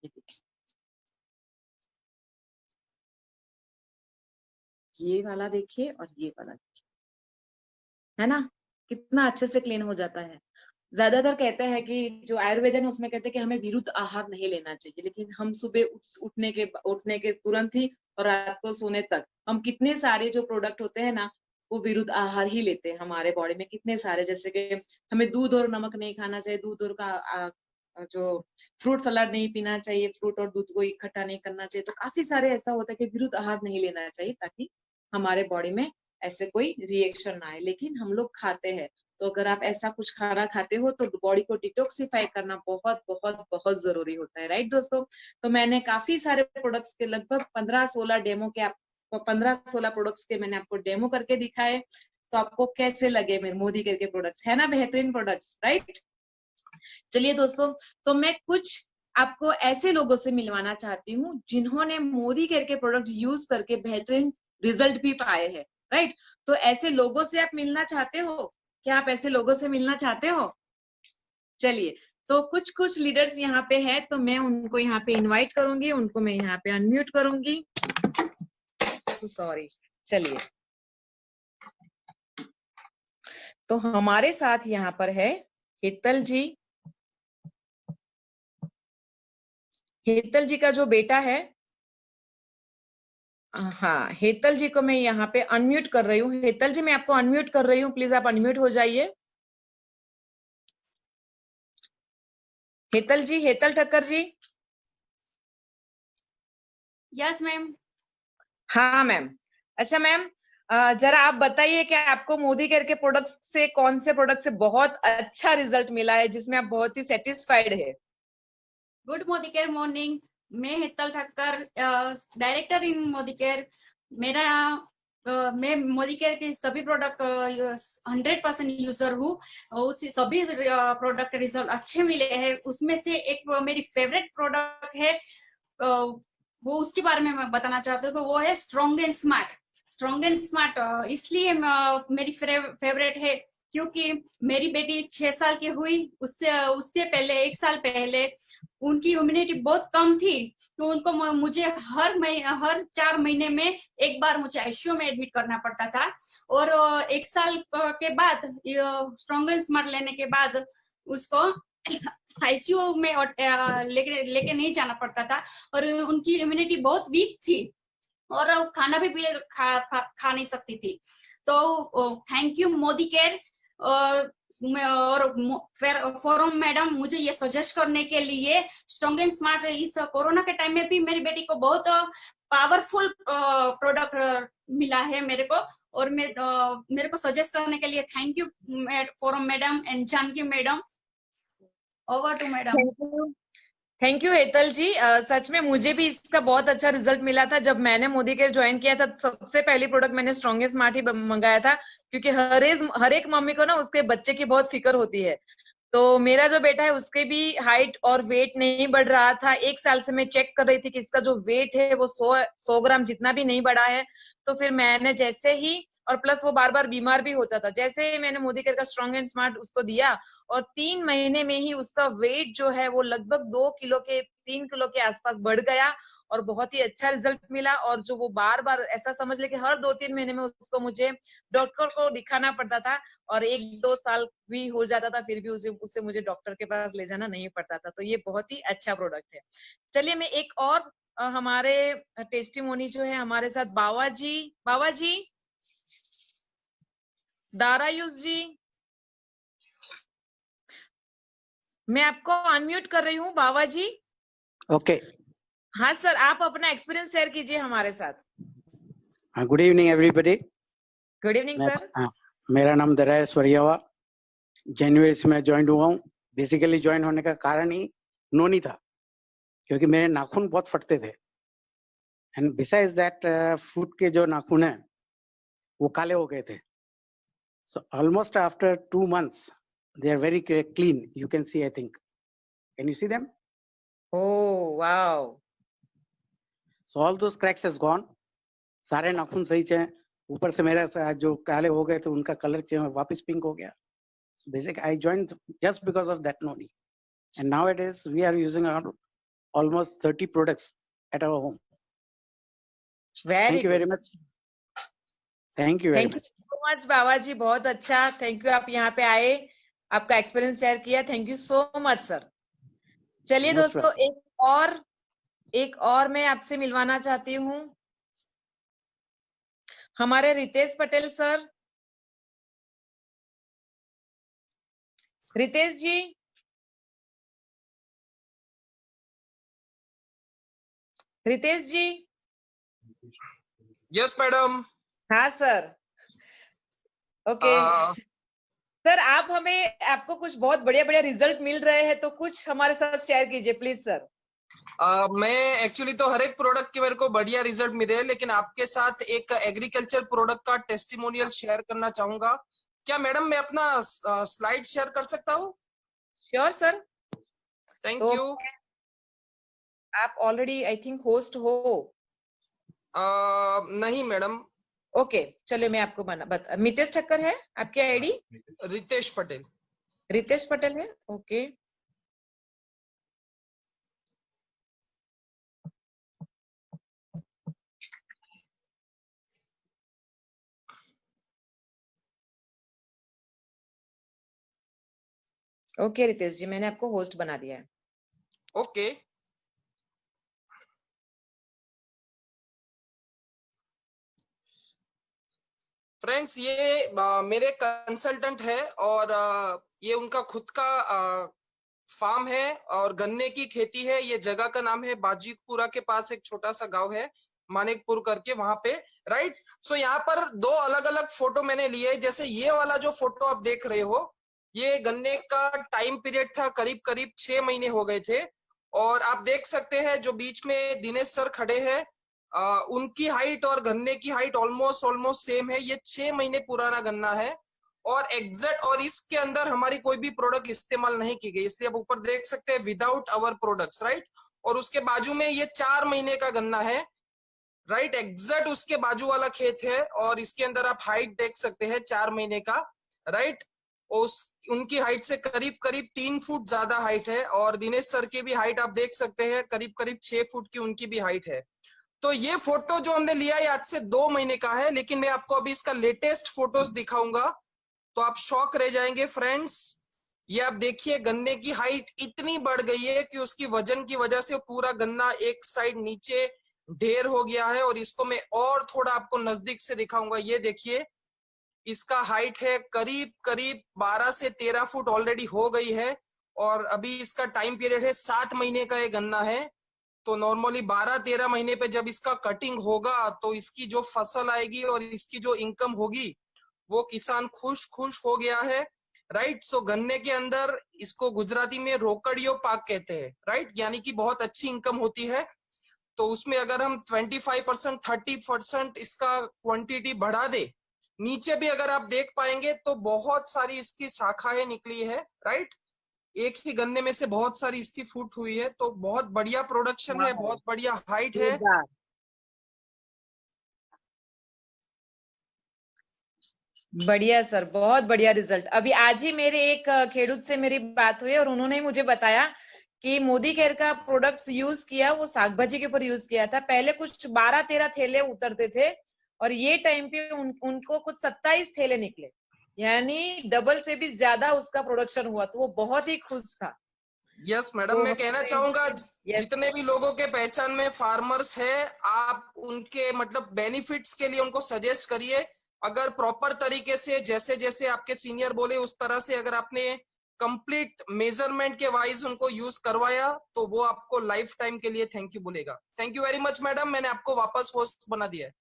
ये देखिए, ये वाला देखिए और ये वाला देखिए, है ना, कितना अच्छे से क्लीन हो जाता है। ज्यादातर कहते हैं कि जो आयुर्वेद है उसमें कहते हैं कि हमें विरुद्ध आहार नहीं लेना चाहिए, लेकिन हम सुबह उठने के तुरंत ही और रात को सोने तक हम कितने सारे जो प्रोडक्ट होते हैं ना, वो विरुद्ध आहार ही लेते हैं हमारे बॉडी में। कितने सारे, जैसे कि हमें दूध और नमक नहीं खाना चाहिए, दूध और जो फ्रूट सलाद नहीं पीना चाहिए, फ्रूट और दूध को इकट्ठा नहीं करना चाहिए। तो काफी सारे ऐसा होता है कि विरुद्ध आहार नहीं लेना चाहिए, ताकि हमारे बॉडी में ऐसे कोई रिएक्शन ना आए, लेकिन हम लोग खाते हैं। तो अगर आप ऐसा कुछ खाना खाते हो तो बॉडी को डिटॉक्सिफाई करना बहुत बहुत बहुत जरूरी होता है। राइट दोस्तों, तो मैंने काफी सारे प्रोडक्ट्स के लगभग 15-16 डेमो के 15-16 प्रोडक्ट्स के मैंने आपको डेमो करके दिखाए। तो आपको कैसे लगे मेरे मोदी केयर के प्रोडक्ट्स? है ना बेहतरीन प्रोडक्ट्स? राइट, चलिए दोस्तों, तो मैं कुछ आपको ऐसे लोगों से मिलवाना चाहती हूँ जिन्होंने मोदी केयर के प्रोडक्ट यूज करके बेहतरीन रिजल्ट भी पाए हैं। राइट, तो ऐसे लोगों से आप मिलना चाहते हो? क्या आप ऐसे लोगों से मिलना चाहते हो? चलिए, तो कुछ कुछ लीडर्स यहाँ पे है, तो मैं उनको यहाँ पे इनवाइट करूंगी, उनको मैं यहाँ पे अनम्यूट करूंगी। सॉरी, चलिए, तो हमारे साथ यहाँ पर है हेतल जी। हेतल जी का जो बेटा है, हाँ, हेतल जी को मैं यहाँ पे अनम्यूट कर रही हूँ। हेतल जी, मैं आपको अनम्यूट कर रही हूँ, प्लीज आप अनम्यूट हो जाइए। हेतल जी, हेतल ठक्कर जी। Yes ma'am. हाँ मैम। अच्छा मैम, जरा आप बताइए कि आपको मोदी केयर के प्रोडक्ट्स से कौन से प्रोडक्ट से बहुत अच्छा रिजल्ट मिला है, जिसमें आप बहुत ही सेटिस्फाइड है? Good Modicare morning. मैं Hetal Thakkar, director in Modicare. मेरा मैं मोदी केयर के सभी प्रोडक्ट 100% यूजर हूँ। उसी सभी प्रोडक्ट रिजल्ट अच्छे मिले हैं। उसमें से एक मेरी फेवरेट प्रोडक्ट है, वो उसके बारे में मैं बताना चाहती हूँ। वो है strong and smart. Strong and smart इसलिए मेरी फेवरेट है क्योंकि मेरी बेटी 6 साल की हुई, उससे पहले 1 साल पहले उनकी इम्यूनिटी बहुत कम थी। तो उनको मुझे हर 4 महीने में एक बार मुझे आईसीयू में एडमिट करना पड़ता था। और 1 साल के बाद स्ट्रॉन्ग एंड स्मार्ट लेने के बाद उसको आईसीयू में लेके नहीं जाना पड़ता था। और उनकी इम्यूनिटी बहुत वीक थी और खाना भी खा नहीं सकती थी। तो थैंक यू मोदी केयर और फोरम मैडम, मुझे ये सजेस्ट करने के लिए। स्ट्रॉन्ग एंड स्मार्ट इस कोरोना के टाइम में भी मेरी बेटी को बहुत पावरफुल प्रोडक्ट मिला है मेरे को। और मेरे को सजेस्ट करने के लिए thank you forum madam and Janaki madam. Over to madam. Thank you Hetal ji. सच में मुझे भी इसका बहुत अच्छा रिजल्ट मिला था। जब मैंने मोदी केयर ज्वाइन किया था, सबसे पहली प्रोडक्ट मैंने स्ट्रॉन्गेस्ट स्मार्ट ही मंगाया था, क्योंकि हर एक मम्मी को ना उसके बच्चे की बहुत फिक्र होती है। तो मेरा जो बेटा है उसके भी हाइट और वेट नहीं बढ़ रहा था। 1 साल से मैं चेक कर रही थी कि इसका जो वेट है वो 100 ग्राम जितना भी नहीं बढ़ा है। तो फिर मैंने जैसे ही, और प्लस वो बार बार बीमार भी होता था, जैसे ही मैंने मोदी केयर का स्ट्रॉन्ग एंड स्मार्ट उसको दिया, और 3 महीने में ही उसका वेट जो है वो लगभग 3 किलो के आसपास बढ़ गया, और बहुत ही अच्छा रिजल्ट मिला। और जो वो बार बार ऐसा समझ ले कि हर 2-3 महीने में उसको मुझे डॉक्टर को दिखाना पड़ता था, और 1-2 साल भी हो जाता था, फिर भी उससे मुझे डॉक्टर के पास ले जाना नहीं पड़ता था। तो ये बहुत ही अच्छा प्रोडक्ट है। चलिए मैं एक और हमारे टेस्टिमोनी जो है हमारे साथ बाबा जी, दारायुष जी, मैं आपको अनम्यूट कर रही हूँ बाबा जी। ओके, हाँ सर, आप अपना एक्सपीरियंस शेयर कीजिए हमारे साथ। Good evening everybody. Good evening sir. मेरा नाम दरायुष वरियावा, जनवरी से मैं ज्वाइन हुआ हूँ। बेसिकली ज्वाइन होने का कारण ही नोनी था, क्योंकि मेरे नाखून बहुत फटते थे, एंड बिसाइड्स दैट फुट के जो नाखून है वो काले हो गए थे। So almost after 2 months they are very clean, you can see, I think, can you see them? Oh wow. So all those cracks has gone, सारे नाखून सही है। ऊपर से मेरा जो काले हो गए थे उनका कलर वापस पिंक हो गया। So basically I joined just because of that noni, and nowadays we are using around almost 30 products at our home. Thank you very much. Thank you very much. So much Baba ji, बहुत अच्छा। Thank you, आप यहाँ पे आए, आपका experience share किया। Thank you so much sir. चलिए Most दोस्तों, एक और मैं आपसे मिलवाना चाहती हूँ हमारे Ritesh Patel sir. Ritesh ji, Ritesh ji. Yes madam. हाँ सर, ओके। सर आपको कुछ बहुत बढ़िया बढ़िया रिजल्ट मिल रहे हैं, तो कुछ हमारे साथ शेयर कीजिए प्लीज सर। मैं एक्चुअली तो हर एक प्रोडक्ट के मेरे को बढ़िया रिजल्ट मिले हैं, लेकिन आपके साथ एक एग्रीकल्चर प्रोडक्ट का टेस्टिमोनियल शेयर करना चाहूंगा। क्या मैडम मैं अपना स्लाइड शेयर कर सकता हूँ? Sure sir. थैंक तो यू। आप ऑलरेडी आई थिंक होस्ट हो। नहीं मैडम। ओके, चलिए मैं आपको मितेश ठक्कर है आपकी आईडी? रितेश पटेल। रितेश पटेल है, ओके। ओके रितेश जी, मैंने आपको होस्ट बना दिया है। ओके। फ्रेंड्स, ये मेरे कंसल्टेंट है, और ये उनका खुद का फार्म है और गन्ने की खेती है। ये जगह का नाम है बाजीपुरा के पास एक छोटा सा गांव है, मानिकपुर करके, वहां पे, राइट। सो यहाँ पर 2 अलग अलग फोटो मैंने लिए। जैसे ये वाला जो फोटो आप देख रहे हो, ये गन्ने का टाइम पीरियड था, करीब करीब 6 महीने हो गए थे। और आप देख सकते हैं जो बीच में दिनेश सर खड़े हैं, उनकी हाइट और गन्ने की हाइट ऑलमोस्ट सेम है। ये 6 महीने पुराना गन्ना है, और एग्जैक्ट, और इसके अंदर हमारी कोई भी प्रोडक्ट इस्तेमाल नहीं की गई, इसलिए आप ऊपर देख सकते हैं विदाउट अवर प्रोडक्ट्स, राइट। और उसके बाजू में ये 4 महीने का गन्ना है, राइट। एग्जैक्ट उसके बाजू वाला खेत है, और इसके अंदर आप हाइट देख सकते हैं 4 महीने का, राइट। उनकी हाइट से करीब करीब 3 फुट ज्यादा हाइट है, और दिनेश सर की भी हाइट आप देख सकते हैं, करीब करीब 6 फुट की उनकी भी हाइट है। तो ये फोटो जो हमने लिया है आज से 2 महीने का है, लेकिन मैं आपको अभी इसका लेटेस्ट फोटोज दिखाऊंगा, तो आप शॉक रह जाएंगे फ्रेंड्स। ये आप देखिए, गन्ने की हाइट इतनी बढ़ गई है कि उसकी वजन की वजह से पूरा गन्ना एक साइड नीचे ढेर हो गया है। और इसको मैं और थोड़ा आपको नजदीक से दिखाऊंगा। ये देखिए, इसका हाइट है करीब करीब 12 से 13 फुट ऑलरेडी हो गई है, और अभी इसका टाइम पीरियड है 7 महीने का ये गन्ना है। तो नॉर्मली 12-13 महीने पे जब इसका कटिंग होगा, तो इसकी जो फसल आएगी और इसकी जो इनकम होगी, वो किसान खुश हो गया है, राइट। सो गन्ने के अंदर इसको गुजराती में रोकड़ियो पाक कहते हैं, राइट, यानी कि बहुत अच्छी इनकम होती है। तो उसमें अगर हम 25% 30% इसका क्वांटिटी बढ़ा दे, नीचे भी अगर आप देख पाएंगे तो बहुत सारी इसकी शाखाएं निकली है, राइट। एक ही गन्ने में से बहुत सारी इसकी फूट हुई है। तो बहुत बढ़िया प्रोडक्शन है, बहुत बढ़िया हाइट है। बढ़िया सर, बहुत बढ़िया रिजल्ट। अभी आज ही मेरे एक खेडूत से मेरी बात हुई और उन्होंने मुझे बताया कि मोदी केयर का प्रोडक्ट्स यूज किया, वो साग भाजी के ऊपर यूज किया था। पहले कुछ 12-13 थैले उतरते थे और ये टाइम पे उनको कुछ 27 थैले निकले, यानी डबल से भी ज्यादा उसका प्रोडक्शन हुआ। तो वो बहुत ही खुश था। यस मैडम, तो मैं कहना चाहूंगा यस जितने भी लोगों के पहचान में फार्मर्स है, आप उनके मतलब बेनिफिट्स के लिए उनको सजेस्ट करिए। अगर प्रॉपर तरीके से जैसे जैसे आपके सीनियर बोले उस तरह से अगर आपने कंप्लीट मेजरमेंट के वाइज उनको यूज करवाया तो वो आपको लाइफ टाइम के लिए थैंक यू बोलेगा। Thank you very much madam, मैंने आपको वापस होस्ट बना दिया है।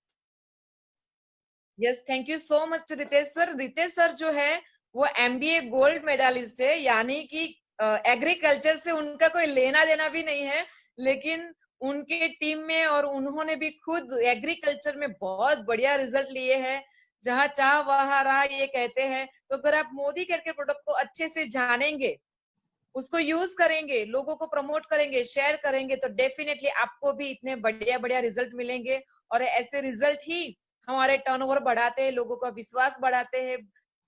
Yes, thank you so much Ritesh sir. Ritesh sir जो है वो MBA गोल्ड मेडलिस्ट है, यानी कि एग्रीकल्चर से उनका कोई लेना देना भी नहीं है, लेकिन उनके टीम में और उन्होंने भी खुद एग्रीकल्चर में बहुत बढ़िया रिजल्ट लिए हैं। जहां चाह वहां राह, ये कहते हैं। तो अगर आप मोदी केयर के प्रोडक्ट को अच्छे से जानेंगे, उसको यूज करेंगे, लोगों को प्रमोट करेंगे, शेयर करेंगे, तो डेफिनेटली आपको भी इतने बढ़िया बढ़िया रिजल्ट मिलेंगे। और ऐसे रिजल्ट ही हमारे टर्नओवर बढ़ाते हैं, लोगों का विश्वास बढ़ाते हैं,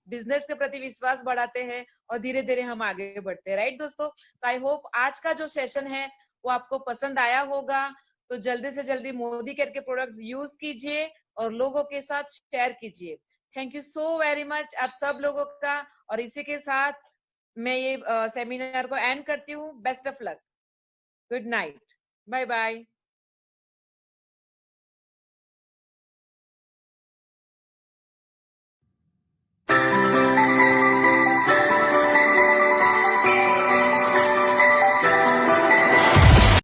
बिजनेस के प्रति विश्वास बढ़ाते हैं और धीरे धीरे हम आगे बढ़ते हैं। राइट दोस्तों? तो आई होप आज का जो सेशन है वो आपको पसंद आया होगा। तो जल्दी से जल्दी मोदी केयर के प्रोडक्ट्स यूज कीजिए और लोगों के साथ शेयर कीजिए। Thank you so very much आप सब लोगों का। और इसी के साथ मैं ये सेमिनार को एंड करती हूँ। Best of luck, good night, bye bye.